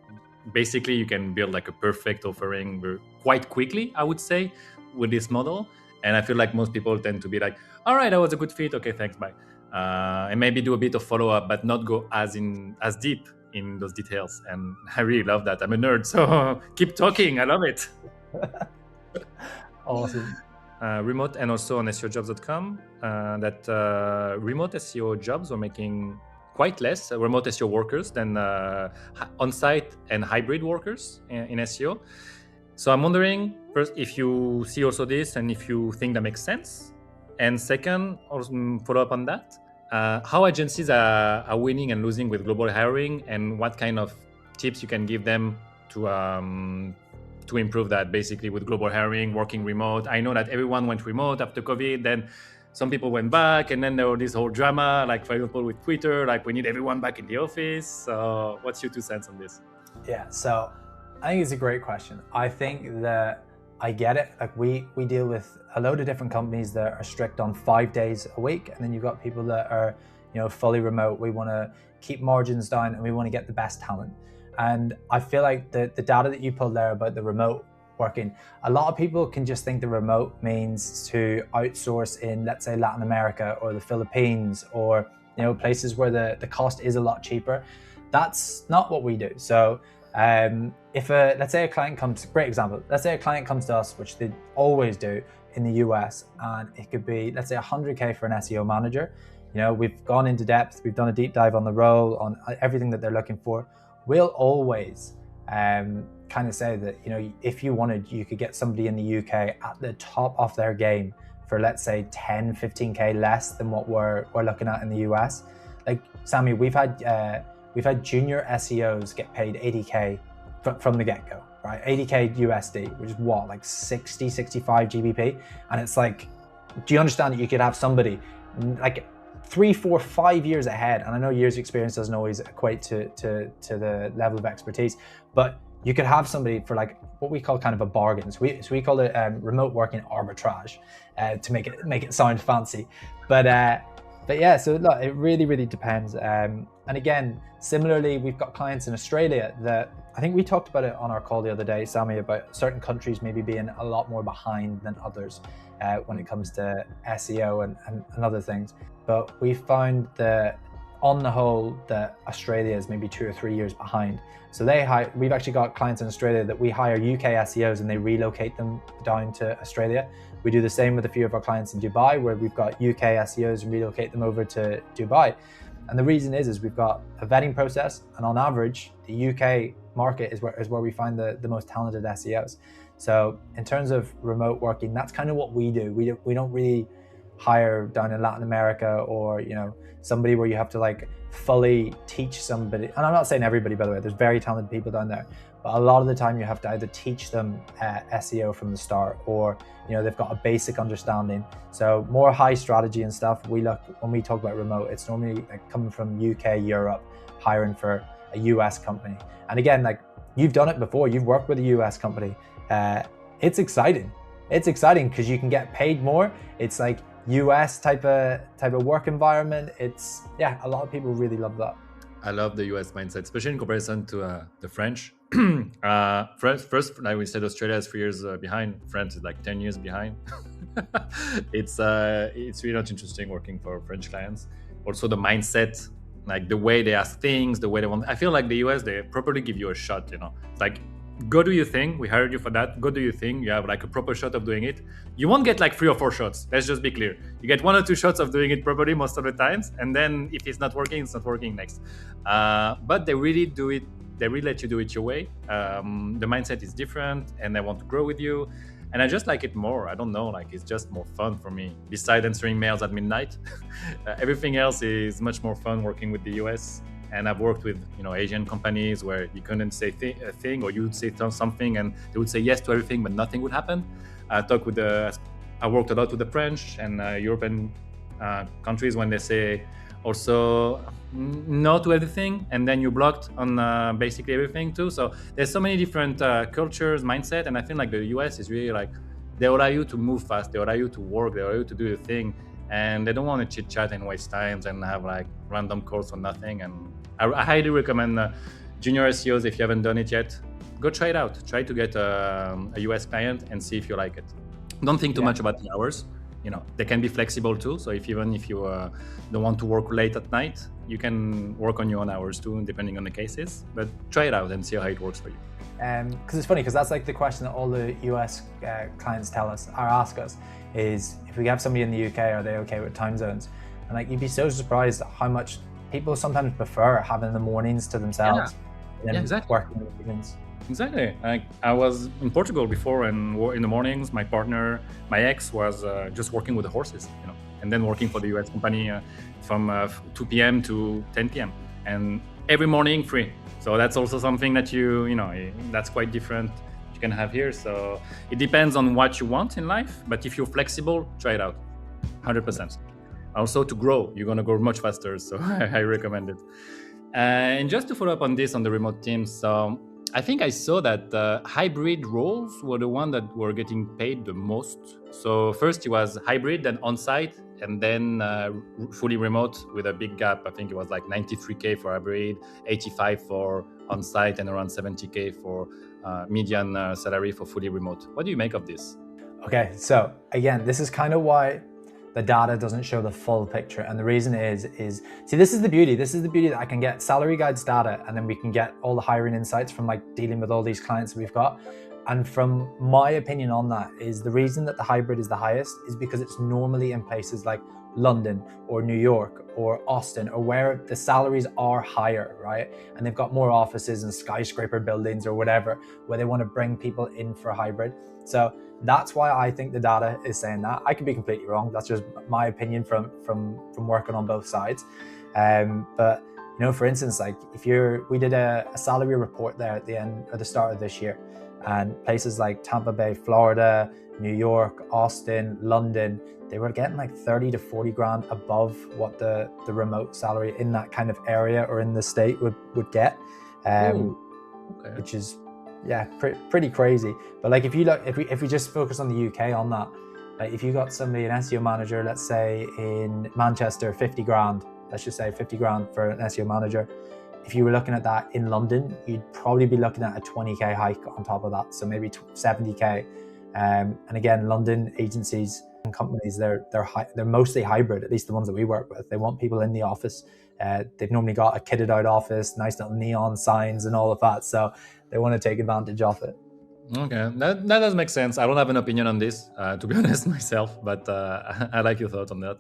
basically you can build like a perfect offering quite quickly, I would say, with this model. And I feel like most people tend to be like, all right, that was a good fit. Okay, thanks, bye. And maybe do a bit of follow-up, but not go as deep in those details. And I really love that. I'm a nerd, so keep talking. I love it. Awesome. Remote, and also on SEOjobs.com, that remote SEO jobs are making quite less remote SEO workers than on-site and hybrid workers in SEO. So I'm wondering, first, if you see also this and if you think that makes sense. And second, also follow up on that, how agencies are winning and losing with global hiring, and what kind of tips you can give them to improve that, basically with global hiring, working remote. I know that everyone went remote after COVID, then some people went back, and then there was this whole drama, like for example with Twitter, like we need everyone back in the office. So what's your 2 cents on this? Yeah, so I think it's a great question. I think that I get it. Like we deal with a load of different companies that are strict on 5 days a week, and then you've got people that are, fully remote. We want to keep margins down and we want to get the best talent. And I feel like the data that you pulled there about the remote working, a lot of people can just think the remote means to outsource in, let's say, Latin America or the Philippines, or places where the cost is a lot cheaper. That's not what we do. So if let's say a client comes, great example, let's say a client comes to us, which they always do in the US, and it could be, let's say 100K for an SEO manager. we've gone into depth, we've done a deep dive on the role, on everything that they're looking for. We'll always kind of say that, if you wanted, you could get somebody in the UK at the top of their game for, let's say, 10, 15K less than what we're looking at in the US. Like, Sammy, we've had junior SEOs get paid 80K from the get-go, right? 80K USD, which is what, like 60, 65 GBP. And it's like, do you understand that you could have somebody like 3, 4, 5 years ahead? And I know years of experience doesn't always equate to the level of expertise, but you could have somebody for like what we call kind of a bargain. So we call it remote working arbitrage to make it sound fancy. But yeah, so look, it really, really depends. And again, similarly, we've got clients in Australia that I think we talked about it on our call the other day, Sammy, about certain countries maybe being a lot more behind than others when it comes to SEO and other things. But we found that on the whole, that Australia is maybe 2 or 3 years behind. So we've actually got clients in Australia that we hire UK SEOs and they relocate them down to Australia. We do the same with a few of our clients in Dubai, where we've got UK SEOs and relocate them over to Dubai. And the reason is we've got a vetting process, and on average, the UK market is where we find the most talented SEOs. So in terms of remote working, that's kind of what we do. We don't really hire down in Latin America, or somebody where you have to like fully teach somebody. And I'm not saying everybody, by the way, there's very talented people down there, but a lot of the time you have to either teach them SEO from the start, or they've got a basic understanding. So more high strategy and stuff, when we talk about remote, it's normally like coming from UK, Europe, hiring for a US company. And again, like, you've done it before, you've worked with a US company. It's exciting because you can get paid more. It's like US type of work environment. A lot of people really love that. I love the US mindset, especially in comparison to the French. First, like we said, Australia is 3 years behind. France is like 10 years behind. It's really not interesting working for French clients. Also, the mindset, like the way they ask things, the way they want. I feel like the US, they properly give you a shot. It's like, go do your thing. We hired you for that. Go do your thing. You have like a proper shot of doing it. You won't get like 3 or 4 shots. Let's just be clear. You get 1 or 2 shots of doing it properly most of the times. And then if it's not working, it's not working next. But they really do it. They really let you do it your way. The mindset is different and they want to grow with you. And I just like it more. I don't know, like it's just more fun for me. Besides answering mails at midnight, everything else is much more fun working with the US. And I've worked with Asian companies where you couldn't say a thing, or you would say something and they would say yes to everything, but nothing would happen. I worked a lot with the French and European countries when they say also no to everything, and then you're blocked on basically everything too. So there's so many different cultures, mindset, and I feel like the US is really like, they allow you to move fast, they allow you to work, they allow you to do your thing, and they don't want to chit chat and waste times and have like random calls for nothing. And I highly recommend junior SEOs, if you haven't done it yet, go try it out. Try to get a US client and see if you like it. Don't think too much about the hours. They can be flexible too. So even if you don't want to work late at night, you can work on your own hours too, depending on the cases. But try it out and see how it works for you. Because it's funny, because that's like the question that all the US clients ask us is, if we have somebody in the UK, are they okay with time zones? And like, you'd be so surprised at how much people sometimes prefer having the mornings to themselves than exactly. working in the evenings. Exactly. I was in Portugal before, and in the mornings, my partner, my ex, was just working with the horses, and then working for the US company from 2 p.m. to 10 p.m. and every morning free. So that's also something that that's quite different you can have here. So it depends on what you want in life, but if you're flexible, try it out, 100%. Also, to grow, you're gonna grow much faster. So I recommend it. And just to follow up on this, on the remote teams, so I think I saw that hybrid roles were the one that were getting paid the most. So first it was hybrid, then on-site, and then fully remote with a big gap. I think it was like 93K for hybrid, 85 for on-site, and around 70K for median salary for fully remote. What do you make of this? Okay, so again, this is kind of why the data doesn't show the full picture. And the reason is see, this is the beauty that I can get salary guides data, and then we can get all the hiring insights from like dealing with all these clients that we've got. And from my opinion on that is the reason that the hybrid is the highest is because it's normally in places like London or New York or Austin, or where the salaries are higher, right? And they've got more offices and skyscraper buildings or whatever, where they want to bring people in for a hybrid. So that's why I think the data is saying that. I could be completely wrong. That's just my opinion from working on both sides. But for instance, like we did a salary report there at the end or the start of this year, and places like Tampa Bay, Florida, New York, Austin, London, they were getting like 30 to 40 grand above what the remote salary in that kind of area or in the state would get, which is pretty crazy. But like if we just focus on the UK on that, like if you got somebody, an SEO manager, let's say in Manchester, 50 grand, let's just say 50 grand for an SEO manager. If you were looking at that in London, you'd probably be looking at a 20k hike on top of that, so maybe 70k. And again, London agencies and companies, they're mostly hybrid, at least the ones that we work with. They want people in the office. They've normally got a kitted out office, nice little neon signs and all of that, so they want to take advantage of it. Okay, that does make sense. I don't have an opinion on this, to be honest myself, but I like your thoughts on that.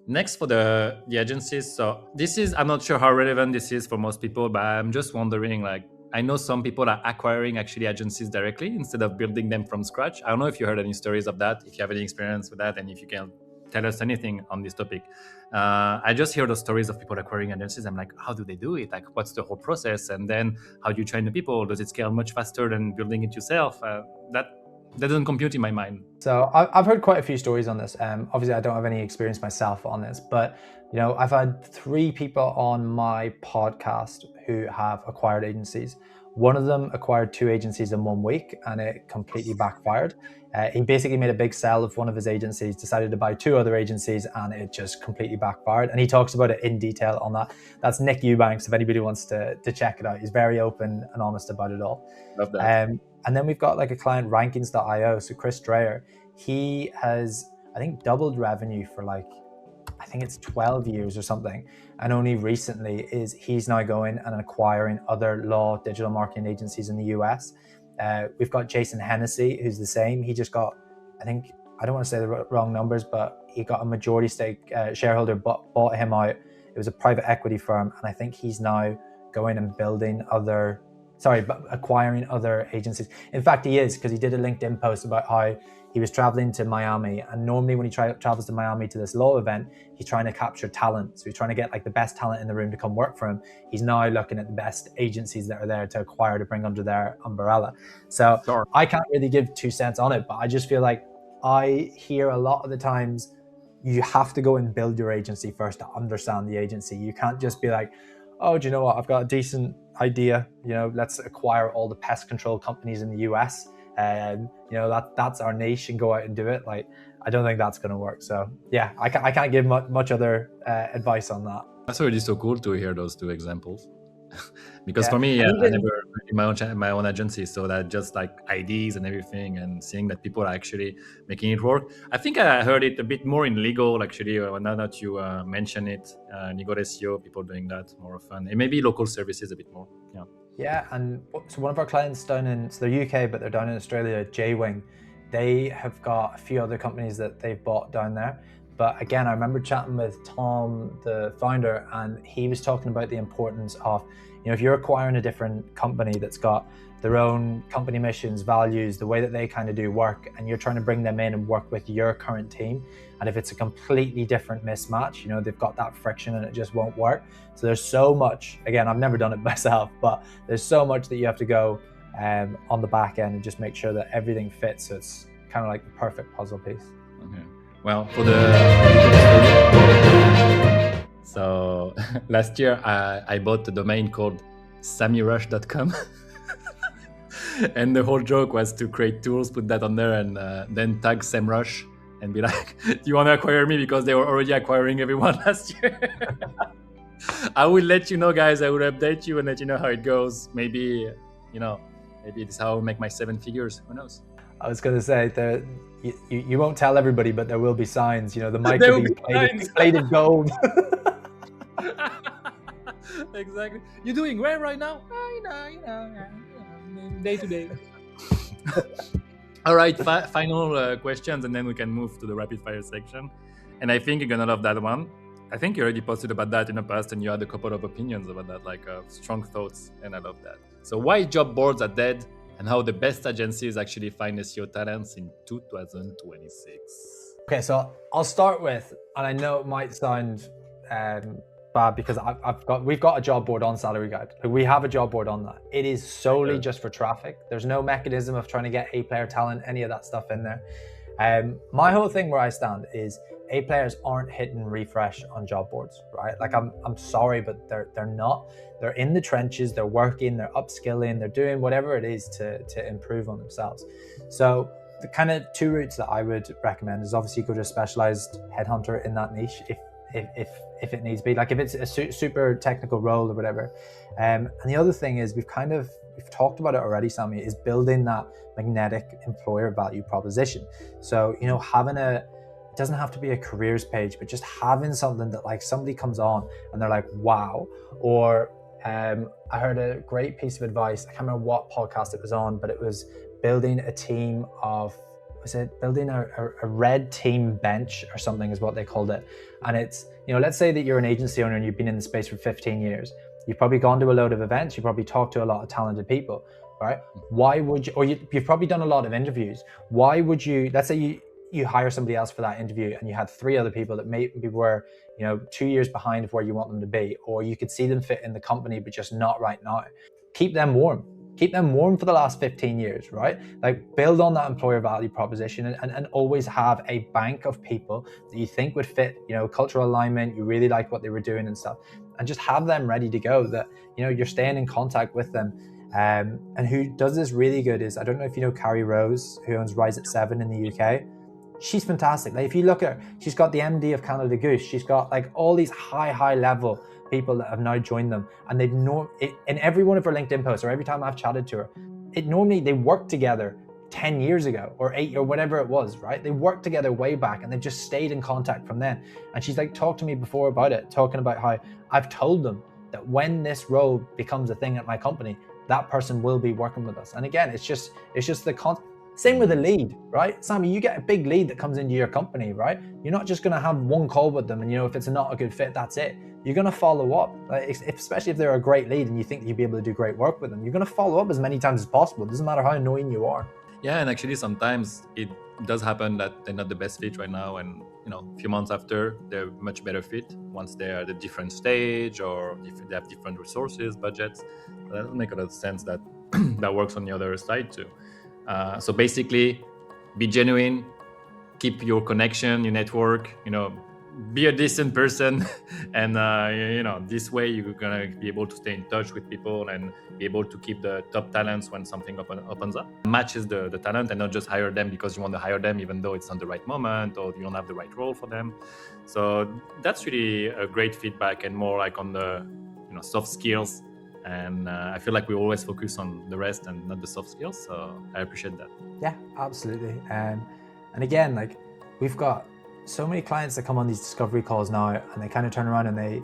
Next, for the agencies, so this is, I'm not sure how relevant this is for most people, but I'm just wondering, like, I know some people are acquiring actually agencies directly instead of building them from scratch. I don't know if you heard any stories of that, if you have any experience with that, and if you can tell us anything on this topic. I just hear those stories of people acquiring agencies. I'm like, how do they do it? Like, what's the whole process? And then how do you train the people? Does it scale much faster than building it yourself? That doesn't compute in my mind. So I've heard quite a few stories on this. Obviously, I don't have any experience myself on this, but I've had 3 people on my podcast who have acquired agencies. One of them acquired 2 agencies in 1 week, and it completely backfired. He basically made a big sell of one of his agencies, decided to buy 2 other agencies, and it just completely backfired. And he talks about it in detail on that. That's Nick Eubanks, if anybody wants to check it out. He's very open and honest about it all. Love that. And then we've got like a client, rankings.io. So Chris Dreyer, he has, I think, doubled revenue for like, I think it's 12 years or something. And only recently he's now going and acquiring other law digital marketing agencies in the US. We've got Jason Hennessy, who's the same. He just got, I think, I don't want to say the wrong numbers, but he got a majority stake shareholder bought him out. It was a private equity firm. And I think he's now going and acquiring other agencies. In fact, he is, because he did a LinkedIn post about how he was traveling to Miami, and normally when he travels to Miami to this law event, he's trying to capture talent. So he's trying to get like the best talent in the room to come work for him. He's now looking at the best agencies that are there to acquire, to bring under their umbrella. So sure. I can't really give 2 cents on it, but I just feel like I hear a lot of the times you have to go and build your agency first to understand the agency. You can't just be like, oh, do you know what? I've got a decent idea. Let's acquire all the pest control companies in the US. That's our niche, and go out and do it. Like, I don't think that's going to work. So yeah, I can't give much other advice on that. That's already so cool to hear those 2 examples. Because for me, I never had my own agency, so that just like ideas and everything, and seeing that people are actually making it work. I think I heard it a bit more in legal, actually, now that you mention it, legal SEO, people doing that more often, and maybe local services a bit more. Yeah, and so one of our clients down in, so they're UK, but they're down in Australia, J-Wing, they have got a few other companies that they've bought down there. But again, I remember chatting with Tom, the founder, and he was talking about the importance of, if you're acquiring a different company that's got their own company missions, values, the way that they kind of do work, and you're trying to bring them in and work with your current team, and if it's a completely different mismatch, they've got that friction and it just won't work. So there's so much, again, I've never done it myself, but there's so much that you have to go on the back end and just make sure that everything fits. So it's kind of like the perfect puzzle piece. Okay. Well, so last year I bought a domain called sammyrush.com. And the whole joke was to create tools, put that on there, and then tag SEMrush and be like, do you want to acquire me? Because they were already acquiring everyone last year. I will let you know, guys. I will update you and let you know how it goes. Maybe this is how I'll make my 7 figures. Who knows? I was going to say that you won't tell everybody, but there will be signs. The mic will be plated gold. Exactly. You're doing well right now? day to day. All right, final questions, and then we can move to the rapid fire section. And I think you're gonna love that one. I think you already posted about that in the past, and you had a couple of opinions about that, like strong thoughts, and I love that. So why job boards are dead, and how the best agencies actually find SEO talents in 2026. Okay, so I'll start with, and I know it might sound bad because we've got a job board on Salary Guide. Like, we have a job board on that. It is solely just for traffic. There's no mechanism of trying to get A player talent, any of that stuff in there. My whole thing where I stand is A players aren't hitting refresh on job boards, right? Like, I'm sorry, but they're not. They're in the trenches, they're working, they're upskilling, they're doing whatever it is to improve on themselves. So the kind of two routes that I would recommend is obviously go to a specialized headhunter in that niche if it needs be, like if it's a super technical role or whatever. And the other thing is we've talked about it already, Sammy, is building that magnetic employer value proposition. So, you know, it doesn't have to be a careers page, but just having something that, like, somebody comes on and they're like, wow. Or I heard a great piece of advice. I can't remember what podcast it was on, but it was building a team of, building a red team bench or something is what they called it. And it's, you know, let's say that you're an agency owner and you've been in the space for 15 years. You've probably gone to a load of events. You've probably talked to a lot of talented people, right? Why would you, or you've probably done a lot of interviews. Why would you, let's say you hire somebody else for that interview and you had 3 other people that maybe were, you know, 2 years behind of where you want them to be, or you could see them fit in the company, but just not right now. Keep them warm. Keep them warm for the last 15 years, right? Like, build on that employer value proposition and always have a bank of people that you think would fit, you know, cultural alignment, you really like what they were doing and stuff, and just have them ready to go, that, you know, you're staying in contact with them. And who does this really good is, I don't know if you know Carrie Rose, who owns Rise at 7 in the UK. She's fantastic. Like, if you look at her, she's got the MD of Canada Goose. She's got like all these high level people that have now joined them, and they've in every one of her LinkedIn posts, or every time I've chatted to her, normally they worked together 10 years ago or 8 or whatever it was, right? They worked together way back and they've just stayed in contact from then. And she's like talked to me before about it, talking about how I've told them that when this role becomes a thing at my company, that person will be working with us. And again, it's just the same with a lead, right? Sammy, you get a big lead that comes into your company, right? You're not just going to have one call with them and, you know, if it's not a good fit, that's it. You're going to follow up, especially if they're a great lead and you think you'll be able to do great work with them. You're going to follow up as many times as possible. It doesn't matter how annoying you are. Yeah, and actually sometimes it does happen that they're not the best fit right now, and, you know, a few months after, they're much better fit once they're at a different stage, or if they have different resources, budgets. That doesn't make a lot of sense that that works on the other side too. So basically, be genuine, keep your connection, your network, you know, be a decent person, and you know, this way you're gonna be able to stay in touch with people and be able to keep the top talents when something opens up. Matches the talent, and not just hire them because you want to hire them even though it's not the right moment or you don't have the right role for them. So that's really a great feedback, and more like on the, you know, soft skills. And I feel like we always focus on the rest and not the soft skills. So I appreciate that. Yeah, absolutely. And again, like, we've got so many clients that come on these discovery calls now, and they kind of turn around and they,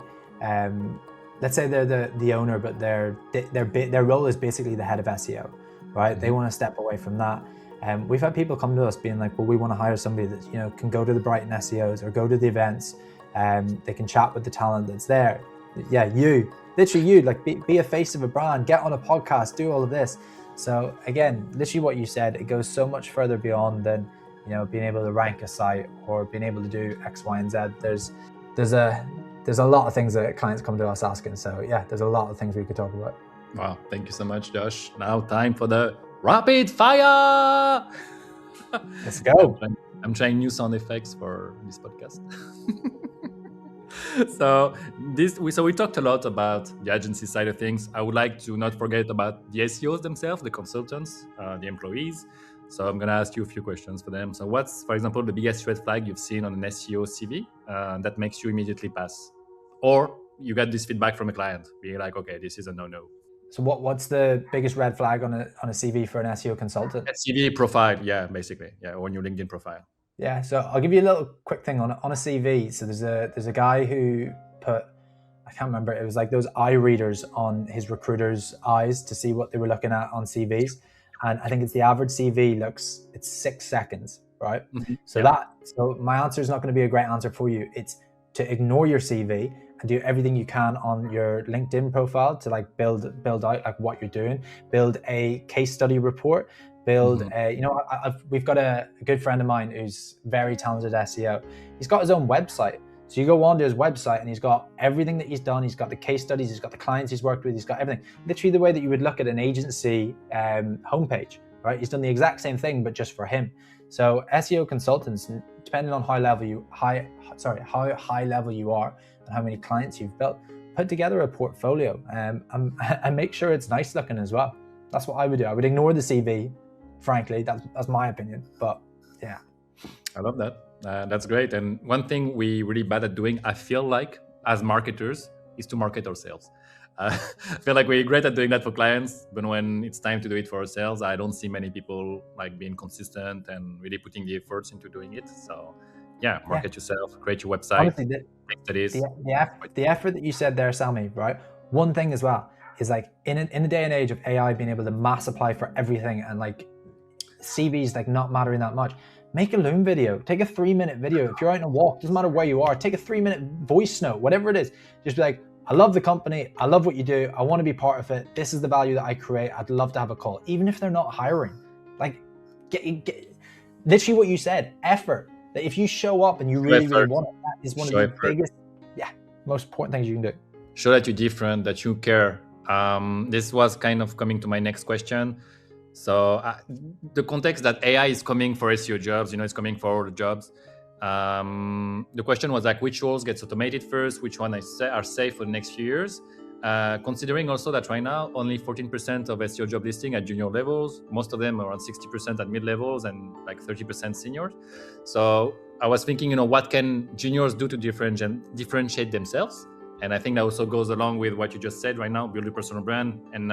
let's say they're the owner, but their role is basically the head of SEO, right? They want to step away from that. We've had people come to us being like, well, we want to hire somebody that, you know, can go to the Brighton SEOs or go to the events. They can chat with the talent that's there. Yeah, literally you, like, be a face of a brand, get on a podcast, do all of this. So again, literally what you said, it goes so much further beyond than, you know, being able to rank a site or being able to do X, Y, and Z. There's a lot of things that clients come to us asking. So yeah, there's a lot of things we could talk about. Wow, thank you so much, Josh. Now time for the rapid fire. Let's go. I'm trying new sound effects for this podcast. So we talked a lot about the agency side of things. I would like to not forget about the SEOs themselves, the consultants, the employees. So I'm going to ask you a few questions for them. So what's, for example, the biggest red flag you've seen on an SEO CV that makes you immediately pass? Or you got this feedback from a client being like, okay, this is a no-no. So what's the biggest red flag on a CV for an SEO consultant? A CV profile, yeah, basically. Yeah, on your LinkedIn profile. Yeah, so I'll give you a little quick thing on a CV. So there's a guy who put, I can't remember, it was like those eye readers on his recruiter's eyes to see what they were looking at on CVs. and I think it's the average CV it's 6 seconds, right? So Yeah. so my answer is not going to be a great answer for you. It's to ignore your CV and do everything you can on your LinkedIn profile to like build out like what you're doing, build a case study report, build a, we've got a good friend of mine who's very talented SEO. He's got his own website. So you go onto his website and he's got everything that he's done. He's got the case studies, he's got the clients he's worked with, he's got everything. Literally the way that you would look at an agency homepage, right? He's done the exact same thing, but just for him. So SEO consultants, depending on how high level you are and how many clients you've built, put together a portfolio and make sure it's nice looking as well. That's what I would do. I would ignore the CV, frankly. That's my opinion. But yeah. I love that. That's great. And one thing we really bad at doing, I feel like, as marketers, is to market ourselves. I feel like we're great at doing that for clients, but when it's time to do it for ourselves, I don't see many people like being consistent and really putting the efforts into doing it. So yeah, market yourself, create your website. Honestly, the effort that you said there, Sammy, right? One thing as well is like in the day and age of AI being able to mass apply for everything and like CVs like not mattering that much, make a Loom video, take a 3-minute video. If you're out on a walk, doesn't matter where you are, take a 3-minute voice note, whatever it is. Just be like, I love the company, I love what you do, I want to be part of it, this is the value that I create, I'd love to have a call. Even if they're not hiring, like get literally what you said, effort. That if you show up and you really want it, that is one of the biggest, most important things you can do. Show that you're different, that you care. This was kind of coming to my next question. So the context that AI is coming for SEO jobs, it's coming for all the jobs. The question was like, which roles gets automated first? Which one are safe for the next few years? Considering also that right now, only 14% of SEO job listing at junior levels, most of them are around 60% at mid levels and like 30% seniors. So I was thinking, what can juniors do to differentiate themselves? And I think that also goes along with what you just said right now, build your personal brand and,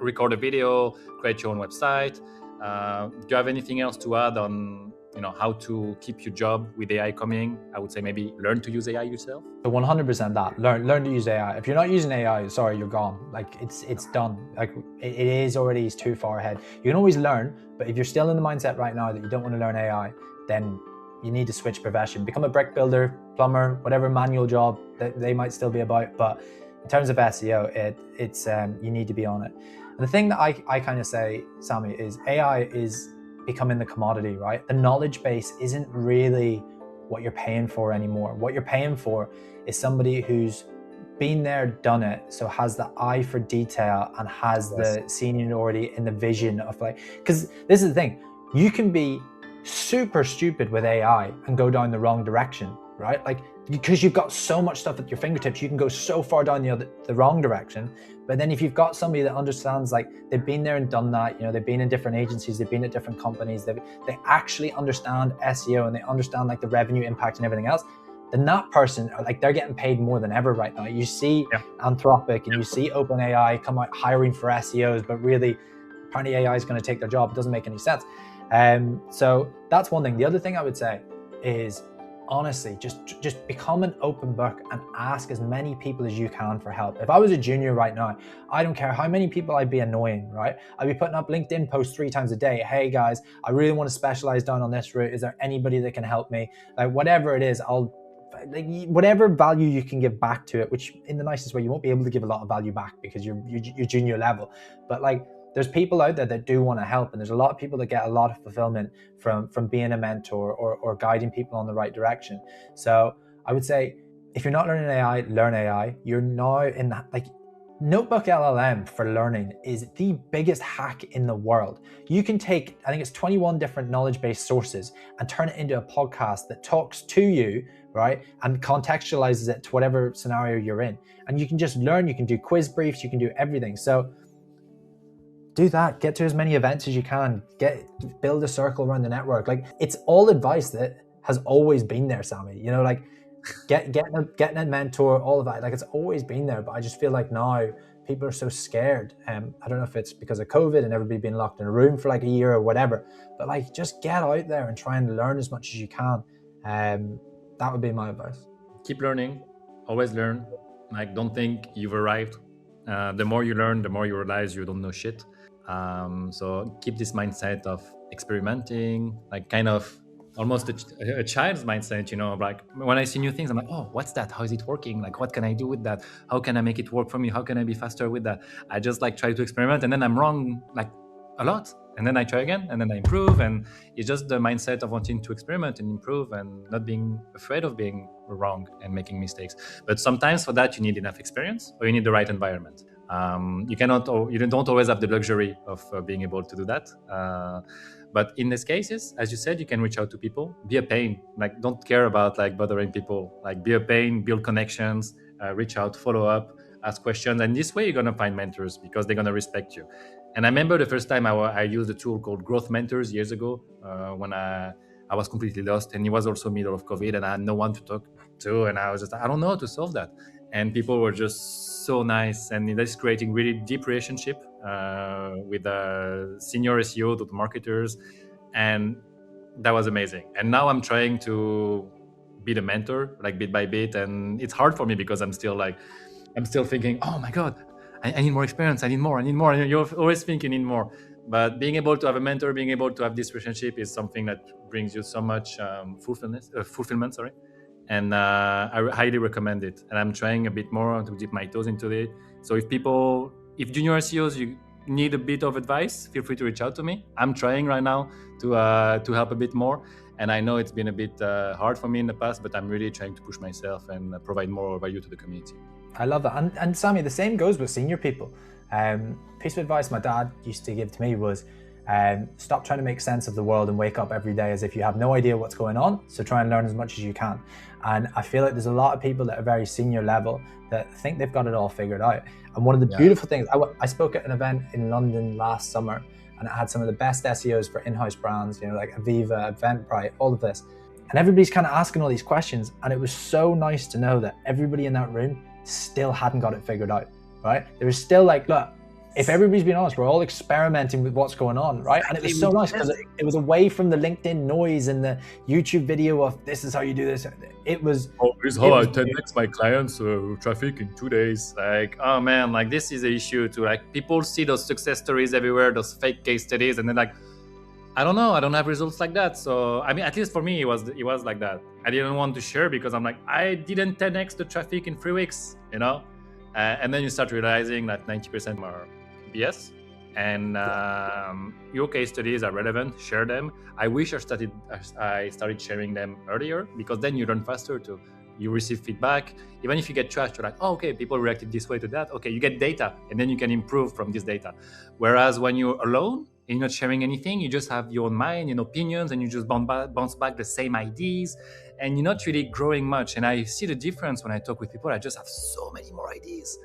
record a video, create your own website. Do you have anything else to add on, how to keep your job with AI coming? I would say maybe learn to use AI yourself. So 100% that. Learn to use AI. If you're not using AI, sorry, you're gone. Like it's done. Like it is already too far ahead. You can always learn, but if you're still in the mindset right now that you don't want to learn AI, then you need to switch profession. Become a brick builder, plumber, whatever manual job that they might still be about. But in terms of SEO, it's you need to be on it. And the thing that I kind of say, Sammy, is AI is becoming the commodity, right? The knowledge base isn't really what you're paying for anymore. What you're paying for is somebody who's been there, done it, so has the eye for detail and has the seniority and the vision of like, because this is the thing, you can be super stupid with AI and go down the wrong direction, right? Like, because you've got so much stuff at your fingertips, you can go so far down the wrong direction. But then if you've got somebody that understands, like they've been there and done that, they've been in different agencies, they've been at different companies, they actually understand SEO and they understand like the revenue impact and everything else, then that person, like they're getting paid more than ever right now. You see Anthropic and you see OpenAI come out hiring for SEOs, but really apparently AI is going to take their job. It doesn't make any sense. So that's one thing. The other thing I would say is, honestly, just become an open book and ask as many people as you can for help. If I was a junior right now, I don't care how many people I'd be annoying, right? I'd be putting up LinkedIn posts 3 times a day. Hey guys, I really want to specialize down on this route. Is there anybody that can help me? Like whatever it is, whatever value you can give back to it, which in the nicest way, you won't be able to give a lot of value back because you're junior level. But like, there's people out there that do want to help, and there's a lot of people that get a lot of fulfillment from being a mentor or guiding people on the right direction. So I would say, if you're not learning AI, learn AI. You're now in that, like, Notebook LLM for learning is the biggest hack in the world. You can take, I think it's 21 different knowledge-based sources and turn it into a podcast that talks to you, right? And contextualizes it to whatever scenario you're in. And you can just learn, you can do quiz briefs, you can do everything. So do that, get to as many events as you can, build a circle around the network. Like, it's all advice that has always been there, Sammy. Like getting a mentor, all of that, like it's always been there. But I just feel like now people are so scared. I don't know if it's because of COVID and everybody being locked in a room for like a year or whatever, but like just get out there and try and learn as much as you can. That would be my advice. Keep learning, always learn. Like, don't think you've arrived. The more you learn, the more you realize you don't know shit. So keep this mindset of experimenting, like kind of almost a child's mindset, like when I see new things, I'm like, oh, what's that? How is it working? Like, what can I do with that? How can I make it work for me? How can I be faster with that? I just like try to experiment, and then I'm wrong like a lot. And then I try again, and then I improve. And it's just the mindset of wanting to experiment and improve and not being afraid of being wrong and making mistakes. But sometimes for that, you need enough experience or you need the right environment. You don't always have the luxury of being able to do that. But in these cases, as you said, you can reach out to people, be a pain, like don't care about like bothering people, like be a pain, build connections, reach out, follow up, ask questions. And this way you're going to find mentors because they're going to respect you. And I remember the first time I used a tool called Growth Mentors years ago when I was completely lost, and it was also middle of COVID and I had no one to talk to. And I was just, I don't know how to solve that. And people were just so nice, and that's creating really deep relationship with senior SEO, the marketers, and that was amazing. And now I'm trying to be the mentor, like bit by bit, and it's hard for me because I'm still thinking, oh my god, I need more experience, I need more, and you're always thinking you need more. But being able to have a mentor, being able to have this relationship is something that brings you so much fulfillment. Sorry. And I highly recommend it. And I'm trying a bit more to dip my toes into it. So if junior SEOs, you need a bit of advice, feel free to reach out to me. I'm trying right now to help a bit more. And I know it's been a bit hard for me in the past, but I'm really trying to push myself and provide more value to the community. I love that. And Sammy, the same goes with senior people. Piece of advice my dad used to give to me was, stop trying to make sense of the world and wake up every day as if you have no idea what's going on. So try and learn as much as you can. And I feel like there's a lot of people at a very senior level that think they've got it all figured out. And one of the beautiful things, I spoke at an event in London last summer, and it had some of the best SEOs for in-house brands, like Aviva, Eventbrite, all of this. And everybody's kind of asking all these questions. And it was so nice to know that everybody in that room still hadn't got it figured out, right? There was still like, look, if everybody's being honest, we're all experimenting with what's going on, right? And it was so nice because it was away from the LinkedIn noise and the YouTube video of this is how you do this. It was... Oh, this is how I 10x my clients' traffic in 2 days. Like, oh man, like this is an issue too. Like people see those success stories everywhere, those fake case studies, and then like, I don't know, I don't have results like that. So, I mean, at least for me, it was like that. I didn't want to share because I'm like, I didn't 10x the traffic in 3 weeks, and then you start realizing that 90% are BS, and your case studies are relevant. Share them. I wish I started sharing them earlier, because then you learn faster too. You receive feedback. Even if you get trashed, you're like, oh, okay, people reacted this way to that. Okay, you get data, and then you can improve from this data. Whereas when you're alone and you're not sharing anything, you just have your own mind and opinions, and you just bounce back the same ideas, and you're not really growing much. And I see the difference when I talk with people. I just have so many more ideas.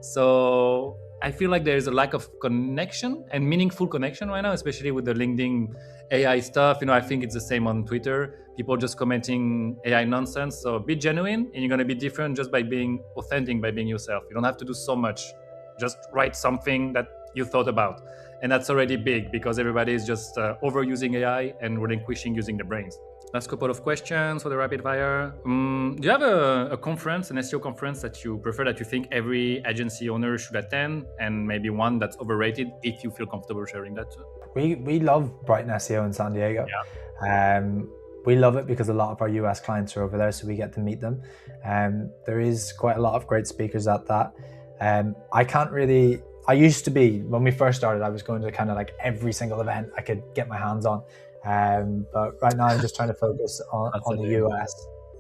So I feel like there's a lack of connection and meaningful connection right now, especially with the LinkedIn AI stuff. I think it's the same on Twitter. People just commenting AI nonsense. So be genuine, and you're going to be different just by being authentic, by being yourself. You don't have to do so much. Just write something that you thought about. And that's already big, because everybody is just overusing AI and relinquishing using the brains. Last couple of questions for the rapid fire. Do you have a conference, an SEO conference that you prefer, that you think every agency owner should attend, and maybe one that's overrated, if you feel comfortable sharing that too? We love Brighton SEO in San Diego. Yeah. We love it because a lot of our US clients are over there, so we get to meet them. There is quite a lot of great speakers at that. I used to be, when we first started, I was going to kind of like every single event I could get my hands on. But right now I'm just trying to focus on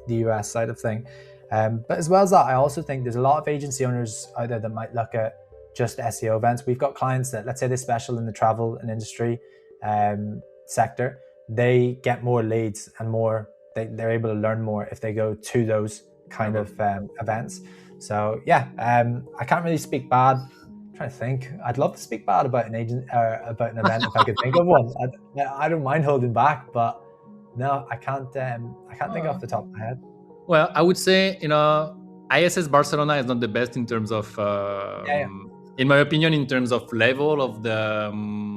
the US side of thing. But as well as that, I also think there's a lot of agency owners out there that might look at just SEO events. We've got clients that, let's say they special in the travel and industry sector. They get more leads and they're able to learn more if they go to those kind of events. So yeah, I can't really speak bad. I'm trying to think. I'd love to speak bad about an event if I could think of one. I don't mind holding back, but no, I can't think off the top of my head. Well, I would say, ISS Barcelona is not the best in terms of, in my opinion, in terms of level of the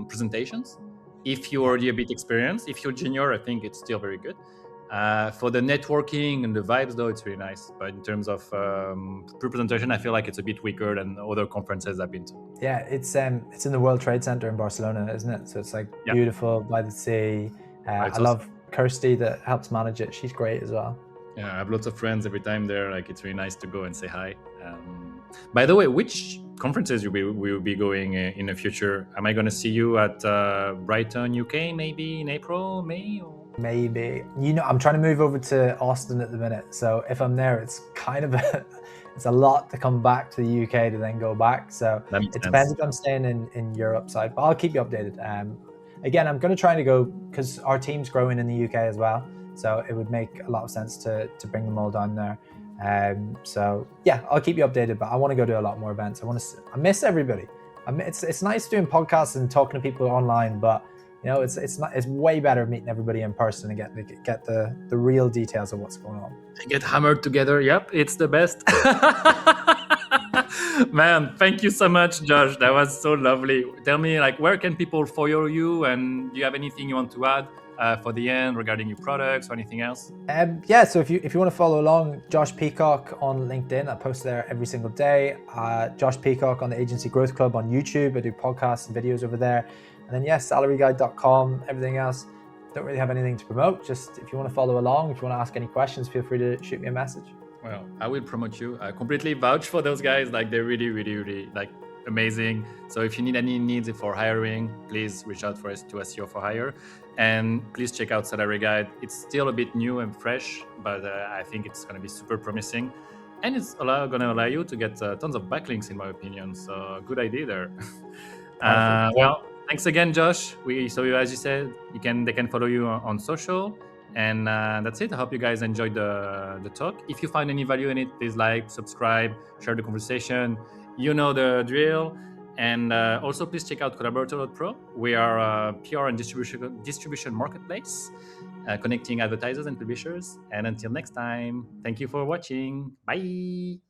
presentations. If you're already a bit experienced, if you're junior, I think it's still very good. For the networking and the vibes, though, it's really nice. But in terms of representation, I feel like it's a bit weaker than other conferences I've been to. Yeah, it's in the World Trade Center in Barcelona, isn't it? So it's like beautiful by the sea. I love Kirsty that helps manage it. She's great as well. Yeah, I have lots of friends every time there. Like, it's really nice to go and say hi. By the way, which conferences will you be going in the future? Am I going to see you at Brighton, UK, maybe in April, May? Or? Maybe. I'm trying to move over to Austin at the minute. So if I'm there, it's kind of it's a lot to come back to the UK to then go back. So it depends if I'm staying in Europe side, but I'll keep you updated. Again, I'm going to try to go because our team's growing in the UK as well. So it would make a lot of sense to bring them all down there. So yeah, I'll keep you updated, but I want to go to a lot more events. I miss everybody. It's nice doing podcasts and talking to people online, but it's way better meeting everybody in person and get the real details of what's going on. Get hammered together. Yep, it's the best. Man, thank you so much, Josh. That was so lovely. Tell me, where can people follow you, and do you have anything you want to add for the end regarding your products or anything else? Yeah, so if you want to follow along, Josh Peacock on LinkedIn. I post there every single day. Josh Peacock on the Agency Growth Club on YouTube. I do podcasts and videos over there. And then salaryguide.com, everything else. Don't really have anything to promote. Just if you want to follow along, if you want to ask any questions, feel free to shoot me a message. Well, I will promote you. I completely vouch for those guys. They're really, really, really amazing. So if you need any needs for hiring, please reach out to SEO for Hire. And please check out Salary Guide. It's still a bit new and fresh, but I think it's going to be super promising. And it's going to allow you to get tons of backlinks, in my opinion. So good idea there. Well, thanks again, Josh. So as you said, they can follow you on social. And that's it. I hope you guys enjoyed the talk. If you find any value in it, please subscribe, share the conversation. You know the drill. And also, please check out Collaborator.pro. We are a PR and distribution marketplace, connecting advertisers and publishers. And until next time, thank you for watching. Bye.